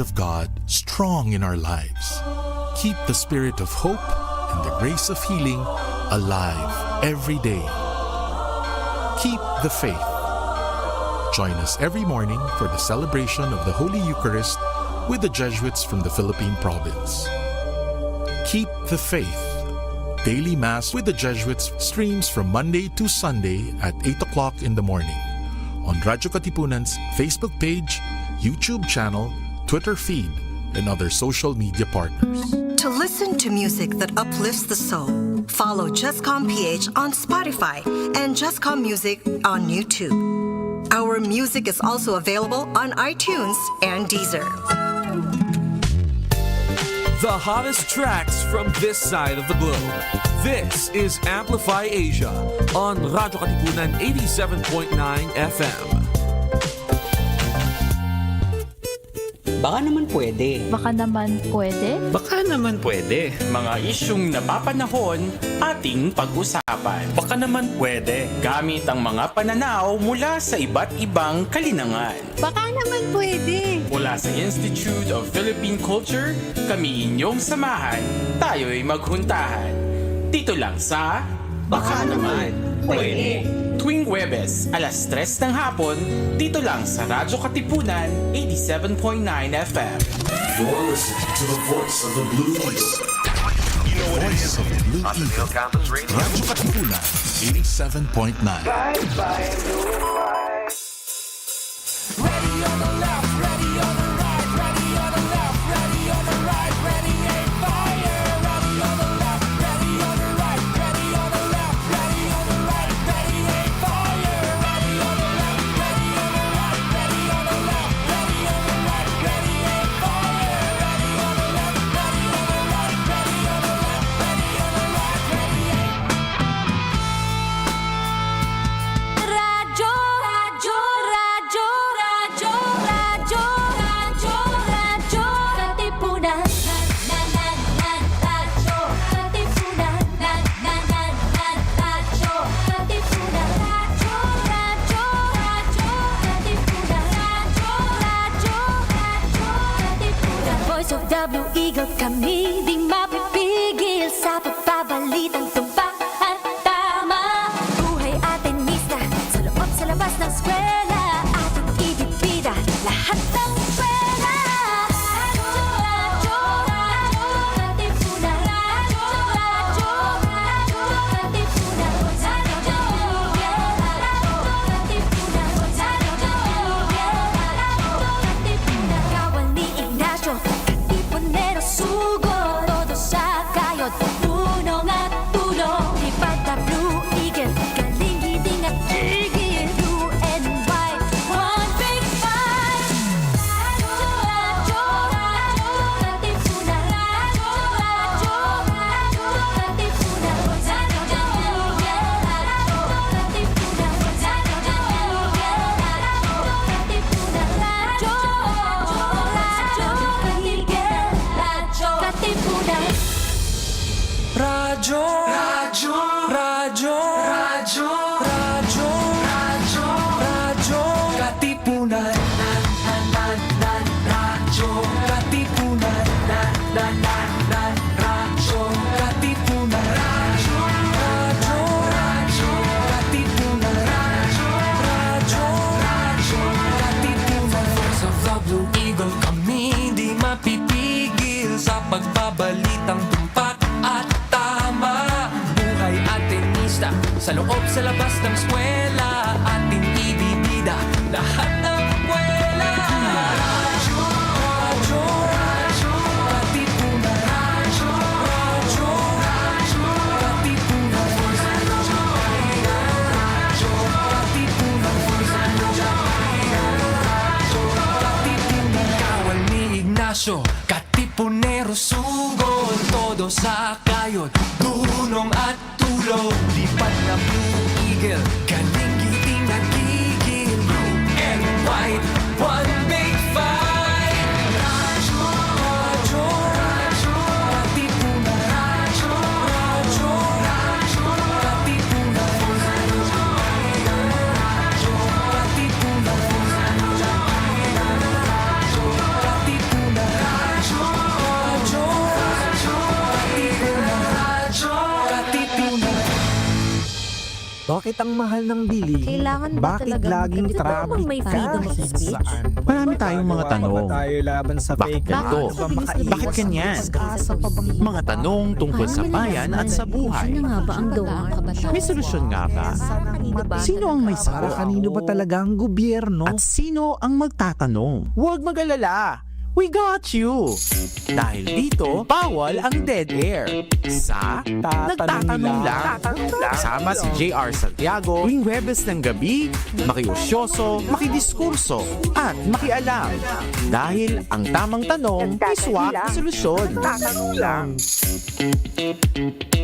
of God strong in our lives. Keep the spirit of hope and the grace of healing alive every day. Keep the faith. Join us every morning for the celebration of the Holy Eucharist with the Jesuits from the Philippine province. Keep the faith. Daily Mass with the Jesuits streams from Monday to Sunday at 8 o'clock in the morning on Radyo Katipunan's Facebook page, YouTube channel, Twitter feed, and other social media partners. To listen to music that uplifts the soul, follow JustCom PH on Spotify and JustCom Music on YouTube. Our music is also available on iTunes and Deezer. The hottest tracks from this side of the globe. This is Amplify Asia on Radyo Katipunan 87.9 FM. Baka naman pwede. Baka naman pwede. Baka naman pwede. Mga isyung napapanahon ating pag-usapan. Baka naman pwede. Gamit ang mga pananaw mula sa iba't ibang kalinangan. Baka naman pwede. Mula sa Institute of Philippine Culture, kami inyong samahan, tayo'y maghuntahan. Dito lang sa Baka naman pwede. Tuwing Huwebes, alas 3 ng hapon, dito lang sa Radyo Katipunan 87.9 FM. You're listening to the voice of the Blue Eagle. The voice of the Blue Eagle. Radyo Katipunan 87.9. Ready on the left, ready on the right, ready on the left, ready on the right, ready aim fire. Ready on the left, ready on the right, ready on the left, ready on the right, ready aim fire. Ready on the left, ready on the right, ready on the left, ready on the right, ready aim fire. Ready on the left, ready on the right, ready on the left, ready on the right, ready aim. Radyo, radyo, radyo, radyo, radyo, radyo, radyo, Katipunan. Radyo, Katipunan. Radyo, Katipunan. Radyo, radyo, radyo, Katipunan. Radyo, Katipunan. Voice of the Blue Eagle, kami di mapipigil sa pagbabalitang tumpak at tama. Buhay atenista, sa loob sa labas ng eskwela, ating ibibida lahat ng eskwela. Radyo, radyo, Katipunan. Radyo, radyo, radyo, Katipunan. Radyo, Katipunan. Katipunan. Kawal ni Ignacio, Katipunero sugod, todo sa kayod, punong at tulong. Lipad na Blue Eagle, galing giting at tigil. Blue and white, one big fight. Radyo, radyo, Katipunan. Radyo, radyo, radyo, Katipunan. Radyo, Katipunan. Radyo, Katipunan. Radyo, radyo, radyo, radyo, radyo, radyo, radyo, Katipunan. Radyo, Katipunan. Radyo, Katipunan. Radyo, radyo, Katipunan. Radyo, Katipunan. Voice of the Blue Eagle, kami di mapipigil sa pagbabalitang tumpak at tama. Buhay atenista, sa loob sa labas ng eskwela, ating ibibida lahat ng eskwela. Radyo, radyo, radyo, Katipunan. Radyo, radyo, radyo, Katipunan. Radyo, Katipunan. Katipunan. Kawal ni Ignacio, Katipunero sugod, todo sa kayod, tulong at tulong. Lipat na Blue Eagle, galing giting nagigil. Blue and white, one big fight. Radyo, radyo, radyo, Katipunan. Radyo, radyo, radyo, Katipunan. Radyo, Katipunan. Radyo, Katipunan. bakit ang mahal ng bili? Kailangan ba Bakit talaga laging magkapit? traffic May ka? freedom of speech? Saan? Marami tayong mga tanong. Tayo laban sa Bakit fake ganito? news? Ba makaiwas Bakit ganyan? Pag-asa pa bang Mga tanong tungkol sa bayan at sa buhay. Sino nga ba ang gawa? May solusyon nga ba? Sino ang may Para sagot? kanino ba talaga ang gobyerno? At sino ang magtatanong? Huwag mag-alala. We got you! Dahil dito, bawal ang dead air. Sa Nagtatanong lang. Kasama si JR Santiago tuwing Webes ng gabi, makiusyoso, makidiskurso, at makialam. Dahil ang tamang tanong ay swak na solusyon.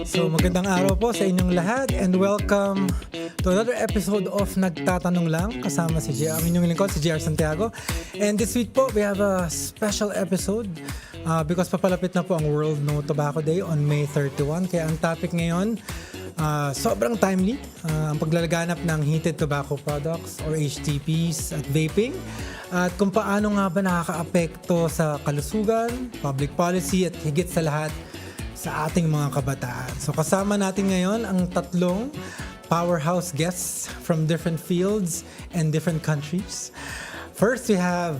So magandang araw po sa inyong lahat and welcome to another episode of Nagtatanong Lang kasama si JR, ang inyong lingkod, si JR Santiago. And this week po, we have a special episode because papalapit na po ang World No Tobacco Day on May 31. Kaya ang topic ngayon, sobrang timely, ang paglalaganap ng heated tobacco products or HTPs at vaping. At kung paano nga ba nakakaapekto sa kalusugan, public policy at higit sa lahat sa ating mga kabataan. So kasama natin ngayon ang tatlong powerhouse guests from different fields and different countries. First, we have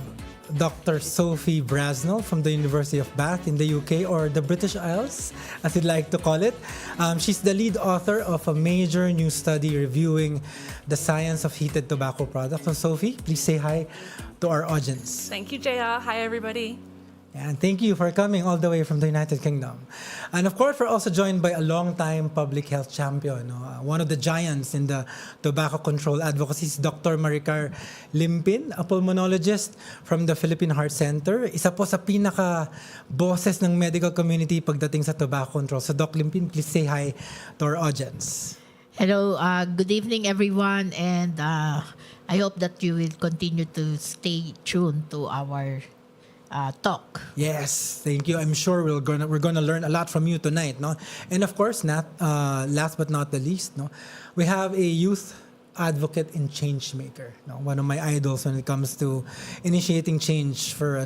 Dr. Sophie Brasnell from the University of Bath in the UK, or the British Isles, as you'd like to call it. She's the lead author of a major new study reviewing the science of heated tobacco products. So Sophie, please say hi to our audience. Thank you, JR. Hi, everybody. And thank you for coming all the way from the United Kingdom. And of course, we're also joined by a long-time public health champion, one of the giants in the tobacco control advocacy, Dr. Maricar Limpin, a pulmonologist from the Philippine Heart Center. Isa po sa pinaka-bosses ng medical community pagdating sa tobacco control. So Doc Limpin, please say hi to our audience. Hello, good evening everyone, and I hope that you will continue to stay tuned to our talk. Yes, thank you. I'm sure we're gonna learn a lot from you tonight, no? And of course, last but not the least, no, we have a youth advocate and change maker, no? One of my idols when it comes to initiating change for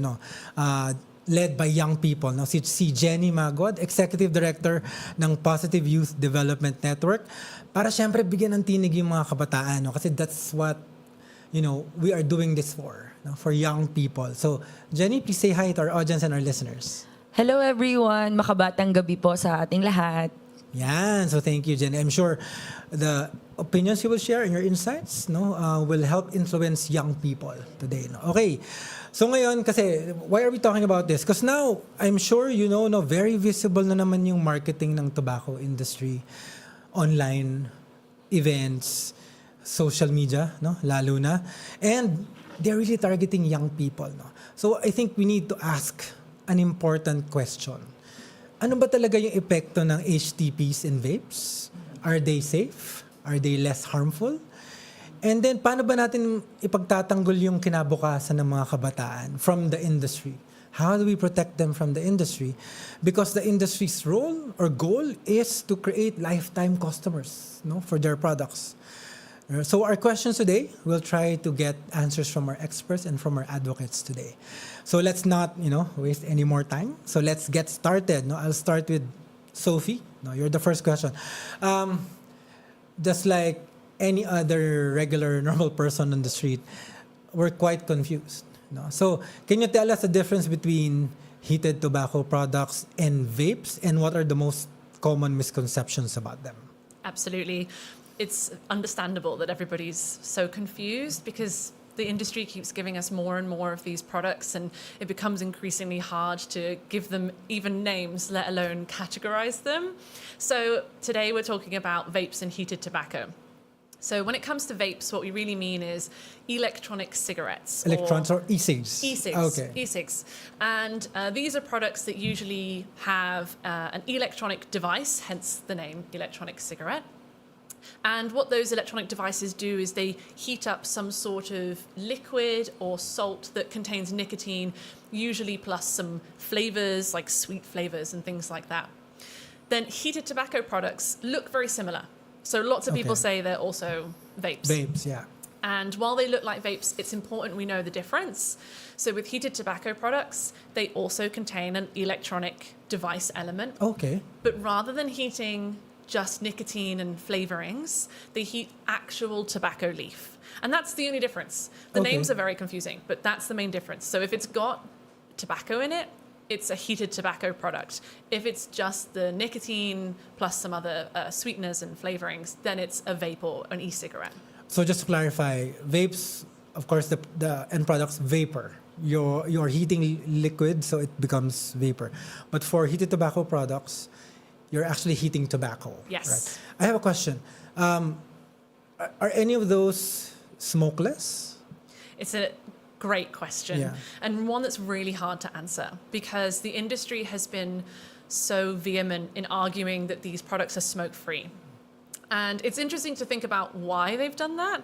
led by young people, no? Si Jenny Magod, Executive Director ng Positive Youth Development Network, para syempre bigyan ng tinig yung mga kabataan, no? Kasi that's what we are doing this for young people. So, Jenny, please say hi to our audience and our listeners. Hello, everyone. Makabatang gabi po sa ating lahat. Yan. So, thank you, Jenny. I'm sure the opinions you will share and your insights will help influence young people today. No? Okay. So, ngayon, kasi, why are we talking about this? Because now, I'm sure very visible na naman yung marketing ng tobacco industry. Online, events, social media, lalo na. And they're really targeting young people. So I think we need to ask an important question. Ano ba talaga yung epekto ng HTPs and vapes? Are they safe? Are they less harmful? And then, paano ba natin ipagtatanggol yung kinabukasan ng mga kabataan from the industry? How do we protect them from the industry? Because the industry's role or goal is to create lifetime customers for their products. So our questions today, we'll try to get answers from our experts and from our advocates today. So let's not, waste any more time. So let's get started. I'll start with Sophie. You're the first question. Just like any other regular, normal person on the street, we're quite confused. So can you tell us the difference between heated tobacco products and vapes, and what are the most common misconceptions about them? Absolutely. It's understandable that everybody's so confused because the industry keeps giving us more and more of these products, and it becomes increasingly hard to give them even names, let alone categorize them. So today we're talking about vapes and heated tobacco. So when it comes to vapes, what we really mean is electronic cigarettes. Electronics or e-cigs? E-cigs. Okay. E-cigs. And these are products that usually have an electronic device, hence the name electronic cigarette. And what those electronic devices do is they heat up some sort of liquid or salt that contains nicotine, usually plus some flavors like sweet flavors and things like that. Then heated tobacco products look very similar. So lots of people say they're also vapes. Vapes, yeah. And while they look like vapes, it's important we know the difference. So with heated tobacco products, they also contain an electronic device element. Okay. But rather than heating just nicotine and flavorings. They heat actual tobacco leaf. And that's the only difference. The names are very confusing, but that's the main difference. So if it's got tobacco in it, it's a heated tobacco product. If it's just the nicotine plus some other sweeteners and flavorings, then it's a vape or an e-cigarette. So just to clarify, vapes, of course, the end product's vapor. You're heating liquid, so it becomes vapor. But for heated tobacco products, you're actually heating tobacco. Yes. Right? I have a question. Are any of those smokeless? It's a great question, Yeah. and one that's really hard to answer because the industry has been so vehement in arguing that these products are smoke-free. And it's interesting to think about why they've done that.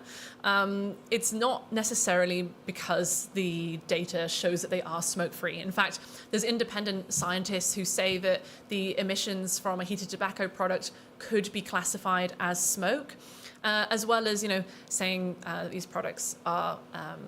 It's not necessarily because the data shows that they are smoke-free. In fact, there's independent scientists who say that the emissions from a heated tobacco product could be classified as smoke, as well as, saying these products are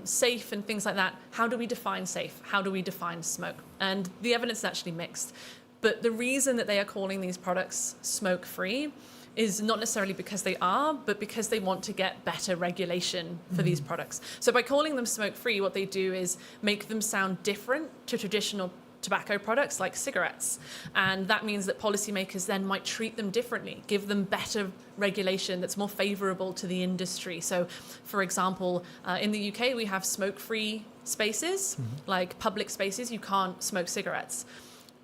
safe and things like that. How do we define safe? How do we define smoke? And the evidence is actually mixed. But the reason that they are calling these products smoke-free is not necessarily because they are, but because they want to get better regulation for these products. So by calling them smoke-free, what they do is make them sound different to traditional tobacco products like cigarettes. And that means that policymakers then might treat them differently, give them better regulation that's more favorable to the industry. So, for example, in the UK, we have smoke-free spaces, like public spaces. You can't smoke cigarettes.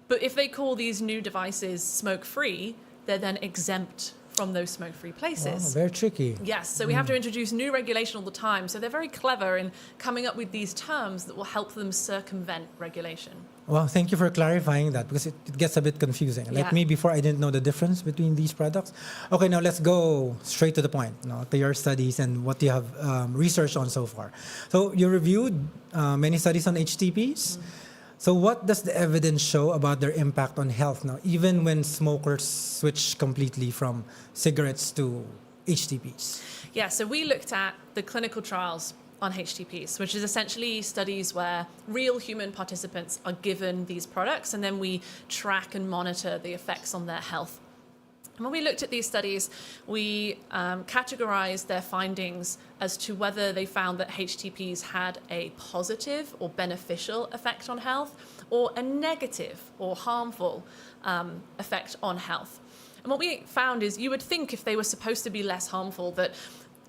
But if they call these new devices smoke-free, they're then exempt from those smoke-free places. Wow, very tricky. Yes, so we have to introduce new regulation all the time. So they're very clever in coming up with these terms that will help them circumvent regulation. Well, thank you for clarifying that because it gets a bit confusing. Like Yeah. me before, I didn't know the difference between these products. Okay, now let's go straight to the point, to your studies and what you have researched on so far. So you reviewed many studies on HTPs. So what does the evidence show about their impact on health now, even when smokers switch completely from cigarettes to HTPs? Yeah, so we looked at the clinical trials on HTPs, which is essentially studies where real human participants are given these products, and then we track and monitor the effects on their health. And when we looked at these studies, we categorized their findings as to whether they found that HTPs had a positive or beneficial effect on health or a negative or harmful effect on health. And what we found is you would think if they were supposed to be less harmful that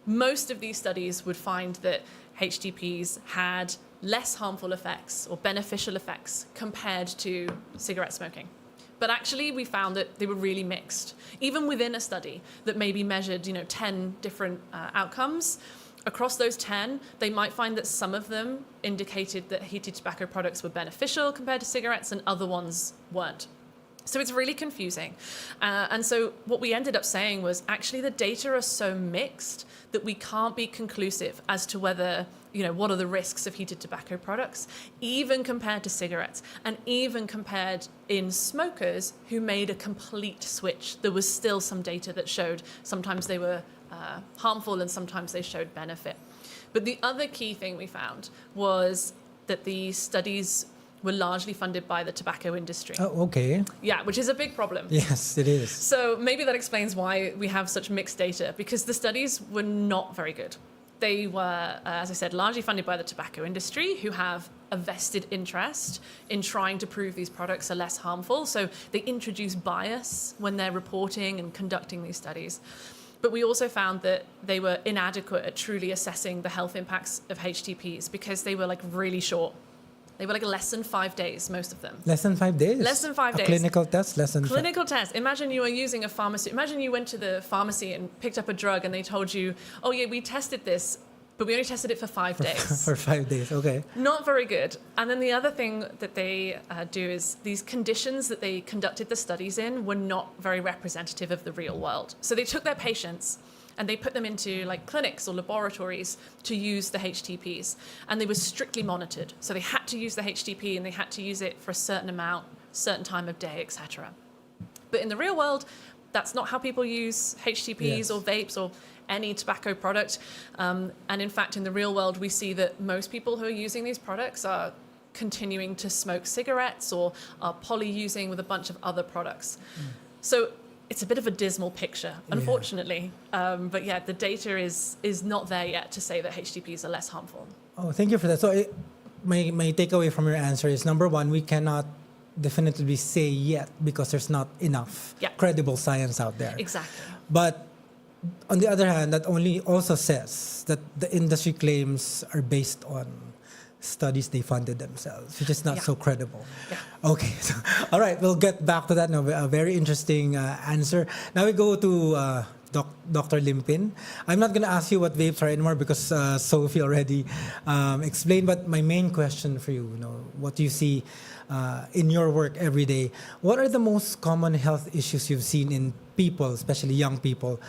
most of these studies would find that HTPs had less harmful effects or beneficial effects compared to cigarette smoking. But actually, we found that they were really mixed. Even within a study that maybe measured, 10 different outcomes, across those 10, they might find that some of them indicated that heated tobacco products were beneficial compared to cigarettes and other ones weren't. So it's really confusing. And so what we ended up saying was actually the data are so mixed that we can't be conclusive as to whether, what are the risks of heated tobacco products, even compared to cigarettes, and even compared in smokers who made a complete switch. There was still some data that showed sometimes they were harmful and sometimes they showed benefit. But the other key thing we found was that the studies were largely funded by the tobacco industry. Oh, okay. Yeah, which is a big problem. Yes, it is. So maybe that explains why we have such mixed data, because the studies were not very good. They were, as I said, largely funded by the tobacco industry, who have a vested interest in trying to prove these products are less harmful. So they introduce bias when they're reporting and conducting these studies. But we also found that they were inadequate at truly assessing the health impacts of HTPs because they were really short. They were less than 5 days, most of them. Less than 5 days? Less than 5 days. A clinical test, less than Clinical test. Imagine you were using a pharmacy. Imagine you went to the pharmacy and picked up a drug and they told you, oh yeah, we tested this, but we only tested it for 5 days. For 5 days, okay. Not very good. And then the other thing that they do is these conditions that they conducted the studies in were not very representative of the real world. So they took their patients and they put them into clinics or laboratories to use the HTPs. And they were strictly monitored. So they had to use the HTP and they had to use it for a certain amount, certain time of day, etc. But in the real world, that's not how people use HTPs or vapes or any tobacco product. And in fact, in the real world, we see that most people who are using these products are continuing to smoke cigarettes or are poly-using with a bunch of other products. So it's a bit of a dismal picture, unfortunately. But yeah, the data is not there yet to say that HTPs are less harmful. Oh, thank you for that. So my takeaway from your answer is, number one, we cannot definitively say yet because there's not enough credible science out there. Exactly. But on the other hand, that only also says that the industry claims are based on studies they funded themselves, which is not so credible. Yeah. Okay, so, all right, we'll get back to that now. A very interesting answer. Now we go to Dr. Limpin. I'm not going to ask you what vapes are anymore because Sophie already explained, but my main question for you, what do you see in your work every day? What are the most common health issues you've seen in people, especially young people,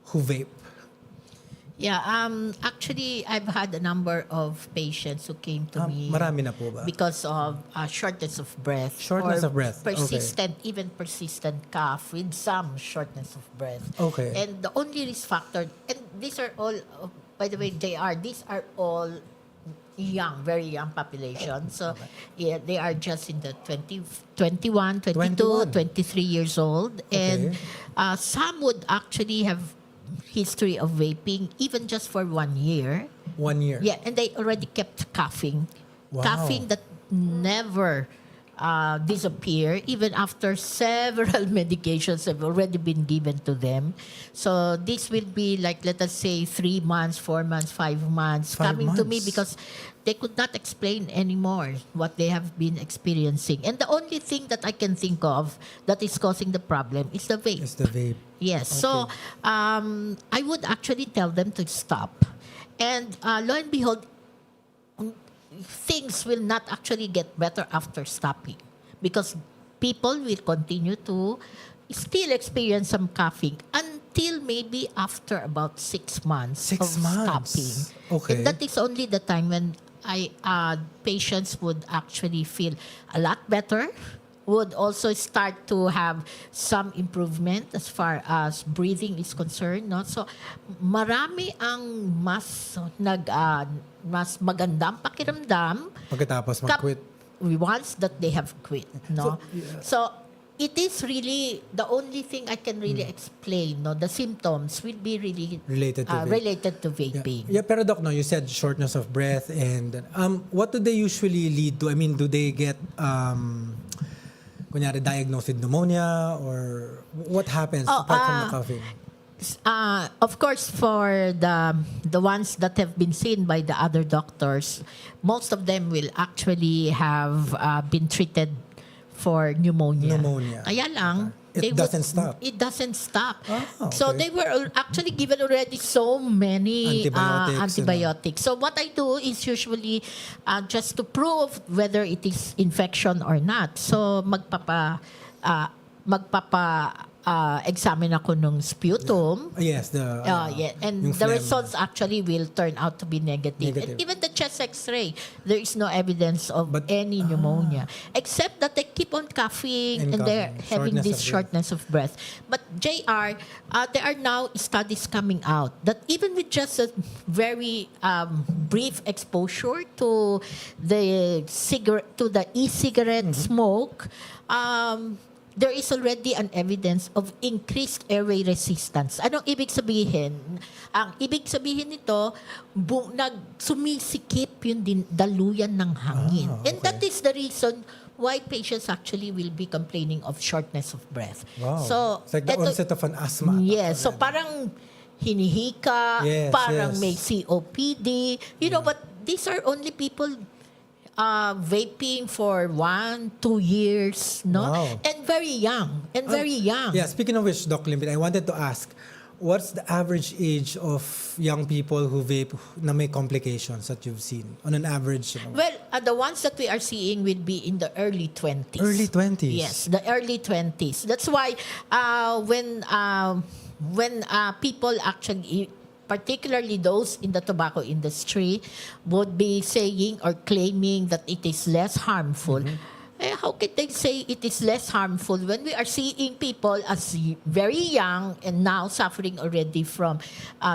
who vape? Yeah, actually, I've had a number of patients who came to me Marami na po ba? because of shortness of breath. Shortness or of breath, okay. even persistent cough with some shortness of breath. Okay. And the only risk factor, and these are all, by the way, JR, these are all young, very young population. So yeah, they are just in the 21, 22, 23 years old. Okay. And some would actually have history of vaping even just for 1 year. 1 year? Yeah, and they already kept coughing. Wow. Coughing that never disappear even after several medications have already been given to them. So this will be like, let us say, 3 months, 4 months, 5 months coming to me because they could not explain anymore what they have been experiencing. And the only thing that I can think of that is causing the problem is the vape. It's the vape. Yes. Okay. So I would actually tell them to stop. And lo and behold, things will not actually get better after stopping because people will continue to still experience some coughing until maybe after about 6 months of stopping. Okay. And that is only the time when patients would actually feel a lot better, would also start to have some improvement as far as breathing is concerned. No? So, marami ang mas magandang pakiramdam pagkatapos mag-quit. Once that they have quit. No? So, it is really the only thing I can really explain. No, the symptoms will be really related to vaping. Yeah, pero Doc, you said shortness of breath, and what do they usually lead to? I mean, do they get kunyari diagnosed with pneumonia, or what happens apart from the coughing? Of course, for the ones that have been seen by the other doctors, most of them will actually have been treated for pneumonia. Kaya lang, it doesn't stop. It doesn't stop. Okay. So they were actually given already so many antibiotics. So what I do is usually just to prove whether it is infection or not. So examine ako ng sputum. Yes, and the results actually will turn out to be negative. And even the chest X-ray, there is no evidence of any pneumonia, except that they keep on coughing and they're having this shortness of breath. But JR, there are now studies coming out that even with just a very brief exposure to the e-cigarette smoke, there is already an evidence of increased airway resistance. Anong ibig sabihin? Ang ibig sabihin nito, sumisikip yung daluyan ng hangin. Okay. And that is the reason why patients actually will be complaining of shortness of breath. Wow. So, it's like the onset of an asthma. Yes. So parang hinihika, parang may COPD. You know, but these are only people vaping for 1-2 years, no? Wow. And very young. Yeah, speaking of which, Doc Limpin, I wanted to ask, what's the average age of young people who vape na may complications that you've seen on an average? Well, the ones that we are seeing will be in the early 20s. Early 20s? Yes, the early 20s. That's why when people actually, particularly those in the tobacco industry, would be saying or claiming that it is less harmful. How how can they say it is less harmful when we are seeing people as very young and now suffering already from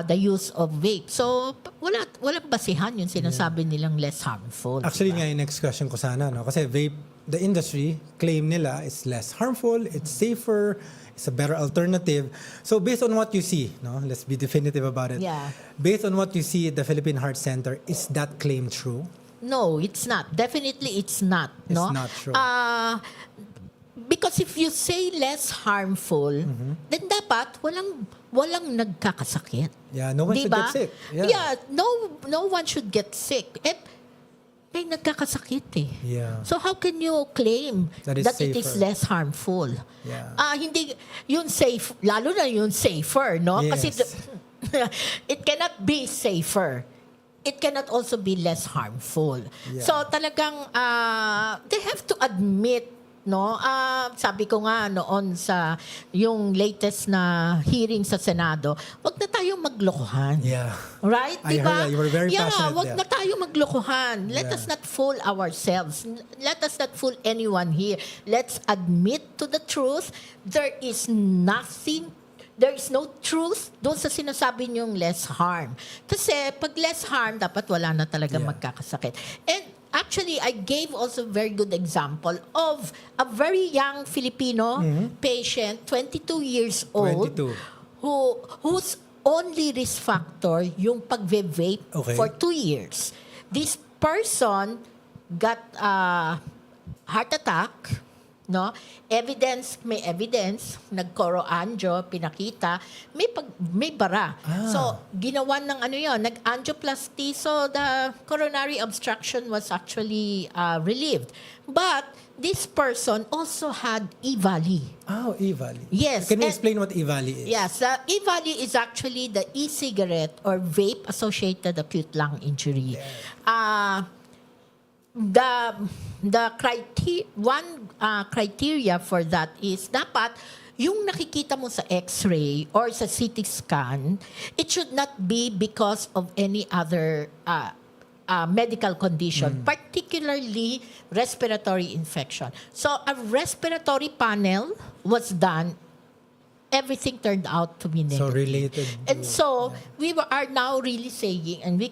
the use of vape? So, walang basihan yung sinasabi nilang less harmful. Actually, nga yung next question ko sana, no? Kasi vape, the industry claim nila is less harmful, it's safer, it's a better alternative. So based on what you see, no, let's be definitive about it. Yeah. Based on what you see at the Philippine Heart Center, is that claim true? No, it's not. Definitely, it's not. It's No, not true. Because if you say less harmful, then dapat walang nagkakasakit. Yeah, no one should Diba? get sick. Yeah, no one should get sick. May nagkakasakit eh. Yeah. So how can you claim That is it is safer. less harmful? Yeah. Hindi yun safe, lalo na yun safer, no? Yes. Kasi it cannot be safer. It cannot also be less harmful. Yeah. So talagang they have to admit, no? Sabi ko nga noon sa yung latest na hearing sa Senado, wag na tayong maglokohan. Yeah. Right? I Diba? heard that. You were very passionate wag there. na tayo maglokohan. Let Yeah. us not fool ourselves. Let us not fool anyone here. Let's admit to the truth. There is no truth doon sa sinasabi niyong less harm. Kasi pag less harm, dapat wala na talaga magkakasakit. And actually, I gave also very good example of a very young Filipino patient, 22 years old, 22. whose only risk factor yung pag-vape Okay. for 2 years. This person got heart attack, no? May evidence, nag-coro-angio, pinakita, may bara. So, ginawan ng nag-angioplasty, so the coronary obstruction was actually relieved. But this person also had E-Valley. Oh, E-Valley. Yes. Can you and- explain what E-Valley is? Yes, the E-Valley is actually the e-cigarette or vape-associated acute lung injury. Criteria for that is dapat yung nakikita mo sa X-ray or sa CT scan, it should not be because of any other medical condition, particularly respiratory infection. So a respiratory panel was done. Everything turned out to be negative. So related. And so we are now really saying, and we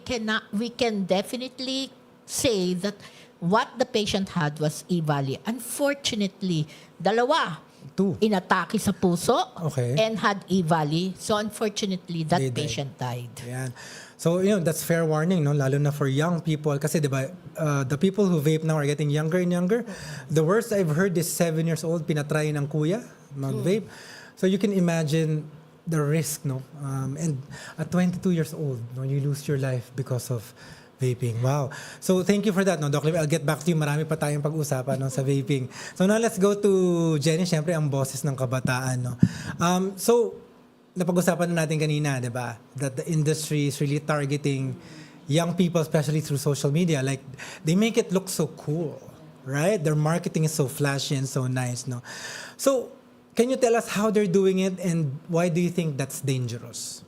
can definitely say that what the patient had was E-Valley. Unfortunately, dalawa. 2. Inatake sa puso Okay. and had E-Valley. So unfortunately, that They died. patient died. Yan. So, that's fair warning, no? Lalo na for young people. Kasi, di ba, the people who vape now are getting younger and younger. The worst I've heard is 7 years old, pinatry ng kuya, mag-vape. So, you can imagine the risk, no? And at 22 years old, no, you lose your life because of vaping. Wow. So, thank you for that, no, Doc Lim. I'll get back to you. Marami pa tayong pag-usapan, no, sa vaping. So, now let's go to Jenny. Siyempre, ang boses ng kabataan, no? So, napag-usapan na natin kanina, di ba? That the industry is really targeting young people, especially through social media. Like, they make it look so cool, right? Their marketing is so flashy and so nice, no? So, can you tell us how they're doing it and why do you think that's dangerous?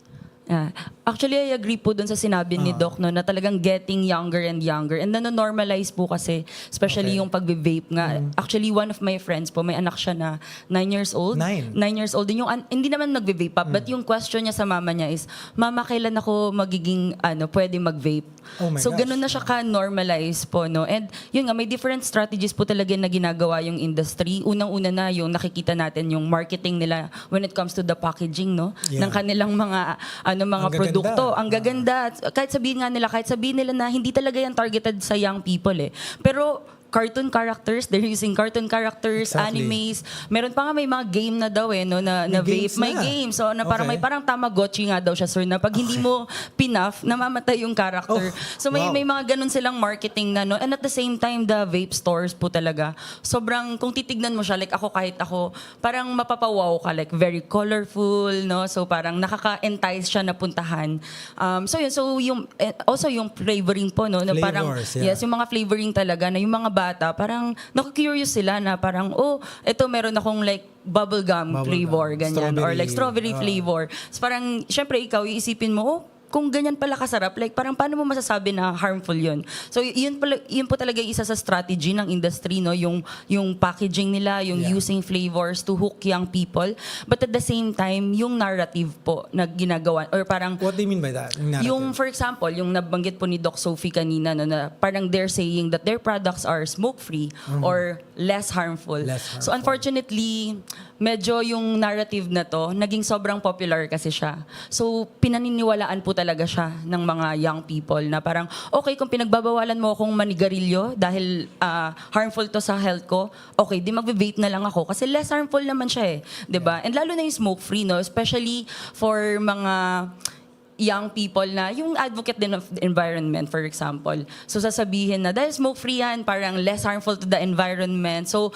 Actually, I agree po dun sa sinabi ni Doc, no, na talagang getting younger and younger. And nanonormalize po kasi, especially yung pag-vape nga. Actually, one of my friends po, may anak siya na 9 years old. 9 years old. Din yung, hindi naman nag-vape pa, but yung question niya sa mama niya is, Mama, kailan ako magiging, pwede mag-vape? Oh my So, gosh. ganun na siya ka-normalize po, no? And yun nga, may different strategies po talaga na ginagawa yung industry. Unang-una na yung nakikita natin yung marketing nila when it comes to the packaging, no? Yeah. Ng kanilang mga Ang produkto. gaganda. Ang gaganda. Kahit sabihin nila na hindi talaga yan targeted sa young people eh. Pero cartoon characters, they're using cartoon characters, Exactly. animes. Meron pa nga may mga game na daw no, na vape. games May na. game. So na parang Okay. may parang Tamagotchi nga daw siya, sir, na pag hindi mo pinaf, namamatay yung character. So wow. may mga ganun silang marketing na, no. And at the same time, the vape stores po talaga, sobrang, kung titignan mo siya, like kahit ako, parang mapapawaw ka, like very colorful, no. So parang nakaka-entice siya na puntahan. So yun, also yung flavoring po, no, na parang, Flavors, yeah. yes, yung mga flavoring talaga, na yung mga bata, parang naku-curious sila na parang, eto meron akong like bubblegum flavor, ganyan. Or like strawberry flavor. So parang, syempre ikaw, iisipin mo, kung ganyan pala kasarap, like parang paano mo masasabi na harmful yun? So yun po talaga yung isa sa strategy ng industry, no? Yung packaging nila, yung using flavors to hook young people. But at the same time, yung narrative po na ginagawa, or parang... What do you mean by that? Yung, for example, yung nabanggit po ni Doc Sophie kanina, no, na parang they're saying that their products are smoke-free or less harmful. So unfortunately, medyo yung narrative na to, naging sobrang popular kasi siya. So pinaniniwalaan po talaga siya ng mga young people na parang, okay, kung pinagbabawalan mo akong manigarilyo dahil harmful to sa health ko, okay, di magbe-vape na lang ako kasi less harmful naman siya eh. 'Di ba? And lalo na yung smoke-free, no? Especially for mga young people na yung advocate din of the environment, for example. So sasabihin na dahil smoke-free yan, parang less harmful to the environment. So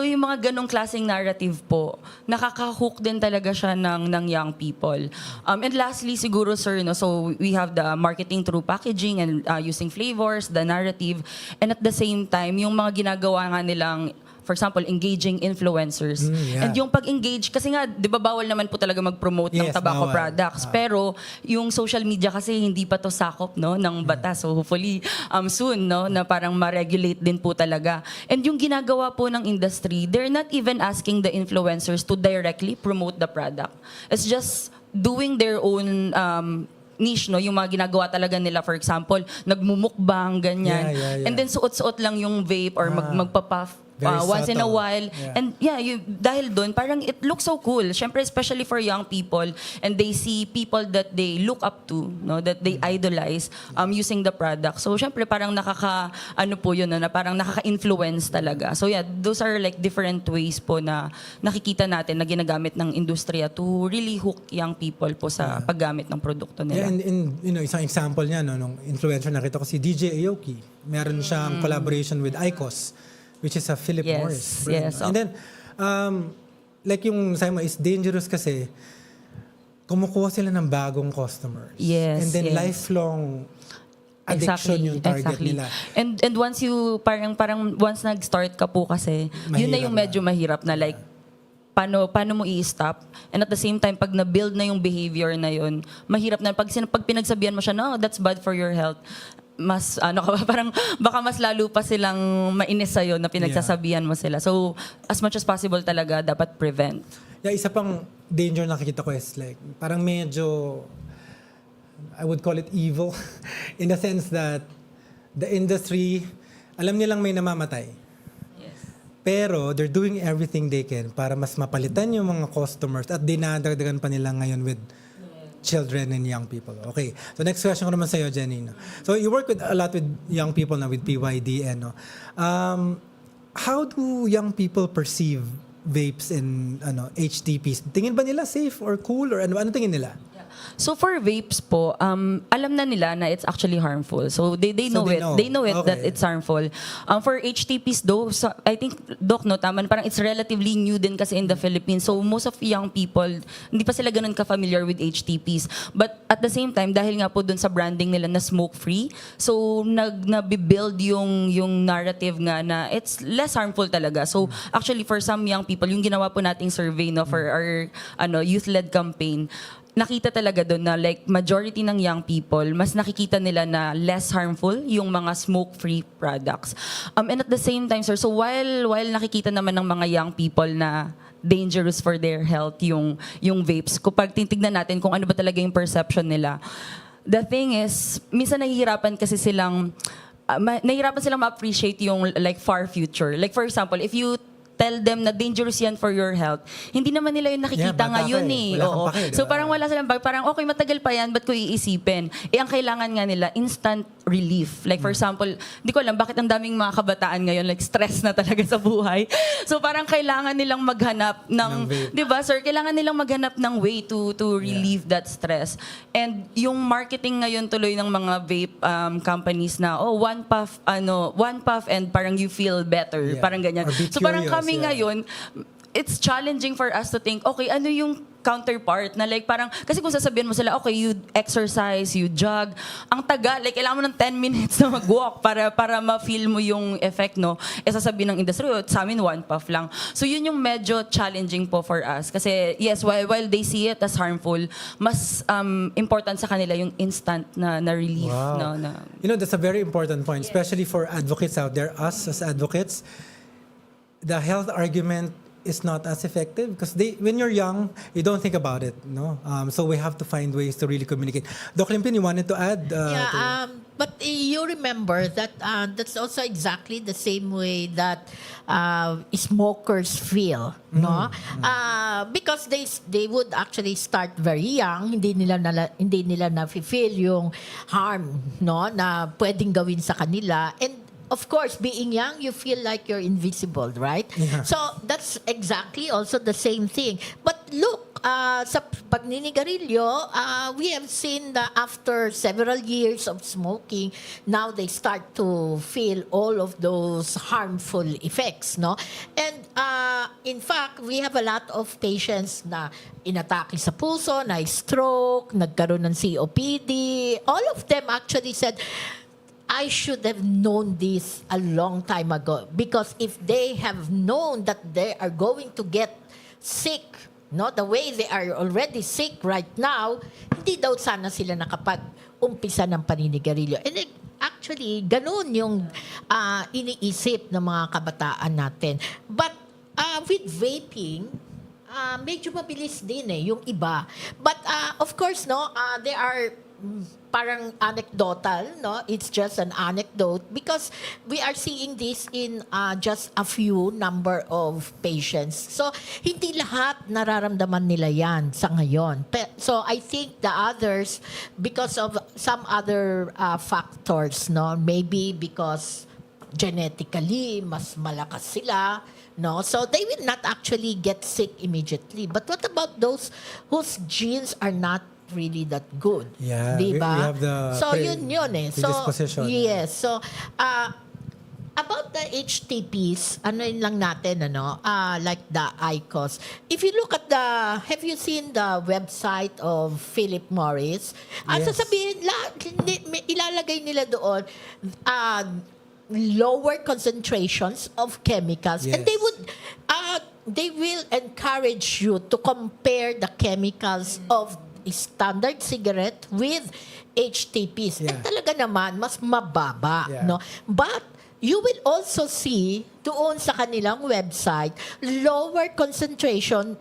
yung mga ganong klaseng narrative po, nakaka-hook din talaga siya ng young people. And lastly, siguro sir, no, so we have the marketing through packaging and using flavors, the narrative, and at the same time, yung mga ginagawa nga nilang, for example, engaging influencers. And yung pag-engage, kasi nga, di ba bawal naman po talaga mag-promote ng tobacco products. Pero yung social media kasi hindi pa to sakop, no, ng batas. So hopefully soon, no, na parang ma-regulate din po talaga. And yung ginagawa po ng industry, they're not even asking the influencers to directly promote the product. It's just doing their own niche, no, yung mga ginagawa talaga nila, for example, nagmumukbang, ganyan. And then suot-suot lang yung vape or magpa-puff once in a while. And dahil doon, parang it looks so cool. Syempre, especially for young people, and they see people that they look up to, no, that they idolize using the product. So, syempre, parang na parang nakaka-influence talaga. So, those are like different ways po na nakikita natin na ginagamit ng industriya to really hook young people po sa paggamit ng produkto nila. And isang example niya, no, nung influencer, nakita ko si DJ Aoki. Meron siyang collaboration with IQOS, which is a Philip Morris brand. And then, like yung sabi mo, is dangerous kasi kumukuha sila ng bagong customers. And then lifelong addiction yung target nila. And once you, parang once nag-start ka po kasi, yun na yung medyo mahirap na like, paano mo i-stop? And at the same time, pag na-build na yung behavior na yun, mahirap na. Pag pinagsabihan mo siya, no, that's bad for your health, mas parang baka mas lalo pa silang mainis sa'yo na pinagsasabihan mo sila. So, as much as possible talaga, dapat prevent. Isa pang danger na nakikita ko is like, parang medyo, I would call it evil, in the sense that the industry, alam nilang may namamatay. Pero they're doing everything they can para mas mapalitan yung mga customers at dinadagdagan pa nila ngayon with children and young people. Okay. So next question ko naman sa'yo, Jenny. No? So you work with a lot with young people na with PYDN. No? How do young people perceive vapes and HTPs? Tingin ba nila safe or cool or ano tingin nila? So for vapes po, alam na nila na it's actually harmful. So they know it. They know it that it's harmful. For HTPs though, I think, Doc, no, tama, parang it's relatively new din kasi in the Philippines. So most of young people, hindi pa sila ganun ka-familiar with HTPs. But at the same time, dahil nga po dun sa branding nila na smoke-free, so nabibuild yung narrative nga na it's less harmful talaga. So actually for some young people, yung ginawa po nating survey, no, for our youth-led campaign, nakita talaga doon na like majority ng young people, mas nakikita nila na less harmful yung mga smoke-free products. And at the same time, sir, so while nakikita naman ng mga young people na dangerous for their health yung vapes, kapag titignan natin kung ano ba talaga yung perception nila, the thing is, minsan nahihirapan silang ma-appreciate yung like far future. Like for example, if you tell them na dangerous yan for your health, hindi naman nila yung nakikita ngayon eh. Oo. So parang wala silang parang okay, matagal pa yan, ba't ko iisipin? Ang kailangan nga nila, instant relief. Like for example, di ko alam bakit ang daming mga kabataan ngayon, like stress na talaga sa buhay. So parang kailangan nilang maghanap ng di ba sir, kailangan nilang maghanap ng way to relieve that stress. And yung marketing ngayon tuloy ng mga vape companies na, one puff and parang you feel better. Parang ganyan. So parang kami ngayon, it's challenging for us to think, okay, ano yung counterpart na like parang, kasi kung sasabihin mo sila, okay, you exercise, you jog, ang taga, like kailangan mo ng 10 minutes na mag-walk para ma-feel mo yung effect, no? Eh sasabihin ng industry, sa amin 1 puff lang. So yun yung medyo challenging po for us. Kasi yes, while they see it as harmful, mas important sa kanila yung instant na relief. Wow. No, You know, that's a very important point, especially for advocates out there, us as advocates. The health argument is not as effective because when you're young, you don't think about it, no? So we have to find ways to really communicate. Doc Limpin, you wanted to add? But you remember that that's also exactly the same way that smokers feel, no? Because they would actually start very young, hindi nila na-feel yung harm, no, na pwedeng gawin sa kanila. And of course, being young, you feel like you're invisible, right? Yeah. So that's exactly also the same thing. But look, sa pagninigarilyo, we have seen that after several years of smoking, now they start to feel all of those harmful effects, no? And in fact, we have a lot of patients na inatake sa puso, na stroke, nagkaroon ng COPD. All of them actually said, I should have known this a long time ago, because if they have known that they are going to get sick, no, the way they are already sick right now, hindi daw sana sila nakapag-umpisa ng paninigarilyo. And actually, ganun yung iniisip ng mga kabataan natin. But with vaping, medyo mabilis din yung iba. But of course, no, there are parang anecdotal, no? It's just an anecdote because we are seeing this in just a few number of patients. So, hindi lahat nararamdaman nila yan sa ngayon. So, I think the others, because of some other factors, no? Maybe because genetically, mas malakas sila, no? So, they will not actually get sick immediately. But what about those whose genes are not really that good? Yeah, diba? we have the yun eh. So, predisposition. yes. So, about the HTPs, ano yun lang natin, like the ICOS. If you look at have you seen the website of Philip Morris? Yes. Sasabihin, ilalagay nila doon, lower concentrations of chemicals. Yes. And they will encourage you to compare the chemicals of standard cigarette with HTPs. Yeah. And talaga naman, mas mababa. Yeah. No? But you will also see doon sa kanilang website, lower concentration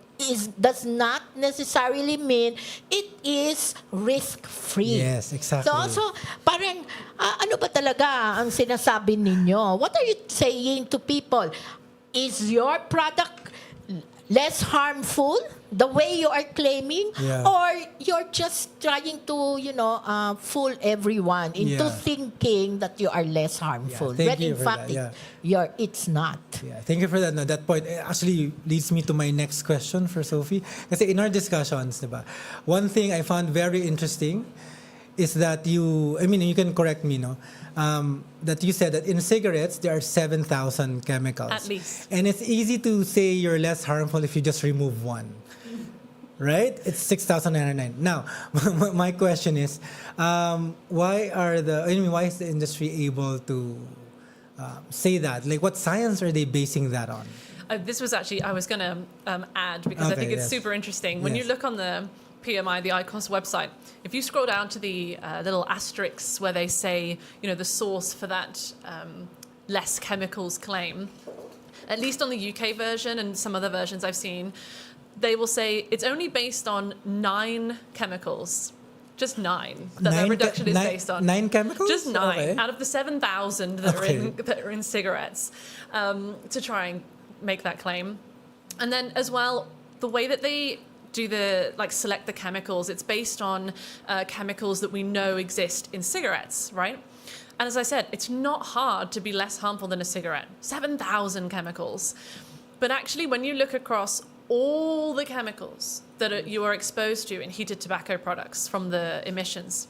does not necessarily mean it is risk-free. Yes, exactly. So parang, ano ba talaga ang sinasabi ninyo? What are you saying to people? Is your product less harmful the way you are claiming, or you're just trying to fool everyone into thinking that you are less harmful, when in fact it's not. Thank you for that. No, that point actually leads me to my next question for Sophie. Kasi in our discussions, diba, one thing I found very interesting is that you can correct me, no? That you said that in cigarettes, there are 7,000 chemicals. At least. And it's easy to say you're less harmful if you just remove one. Right? It's 6,909. Now, my question is, why is the industry able to say that? Like, what science are they basing that on? This was actually, I was going to add, because I think it's super interesting. When you look on the PMI, the ICOS website, if you scroll down to the little asterisks where they say, the source for that less chemicals claim, at least on the UK version and some other versions I've seen, they will say it's only based on 9 chemicals. Just 9 that their reduction is based on. 9 chemicals? Just 9 okay. out of the 7,000 that are in cigarettes, to try and make that claim. And then as well, the way that they do select the chemicals, it's based on chemicals that we know exist in cigarettes, right? And as I said, it's not hard to be less harmful than a cigarette. 7,000 chemicals. But actually, when you look across all the chemicals that you are exposed to in heated tobacco products from the emissions,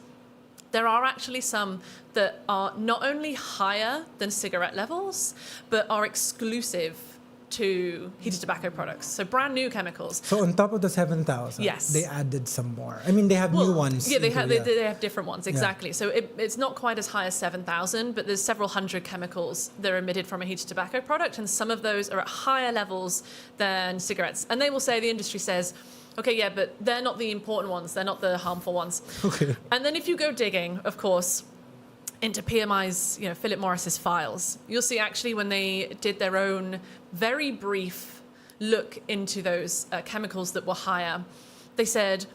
there are actually some that are not only higher than cigarette levels, but are exclusive to heated tobacco products. So brand new chemicals. So on top of the 7,000, Yes. they added some more. I mean, they have new ones. Yeah, they into- have different ones, exactly. So it's not quite as high as 7,000, but there's several hundred chemicals that are emitted from a heated tobacco product, and some of those are at higher levels than cigarettes. And they will say, the industry says, okay, yeah, but they're not the important ones, they're not the harmful ones. Okay. And then if you go digging, of course, into PMI's, Philip Morris's files, you'll see actually when they did their own very brief look into those chemicals that were higher, they said,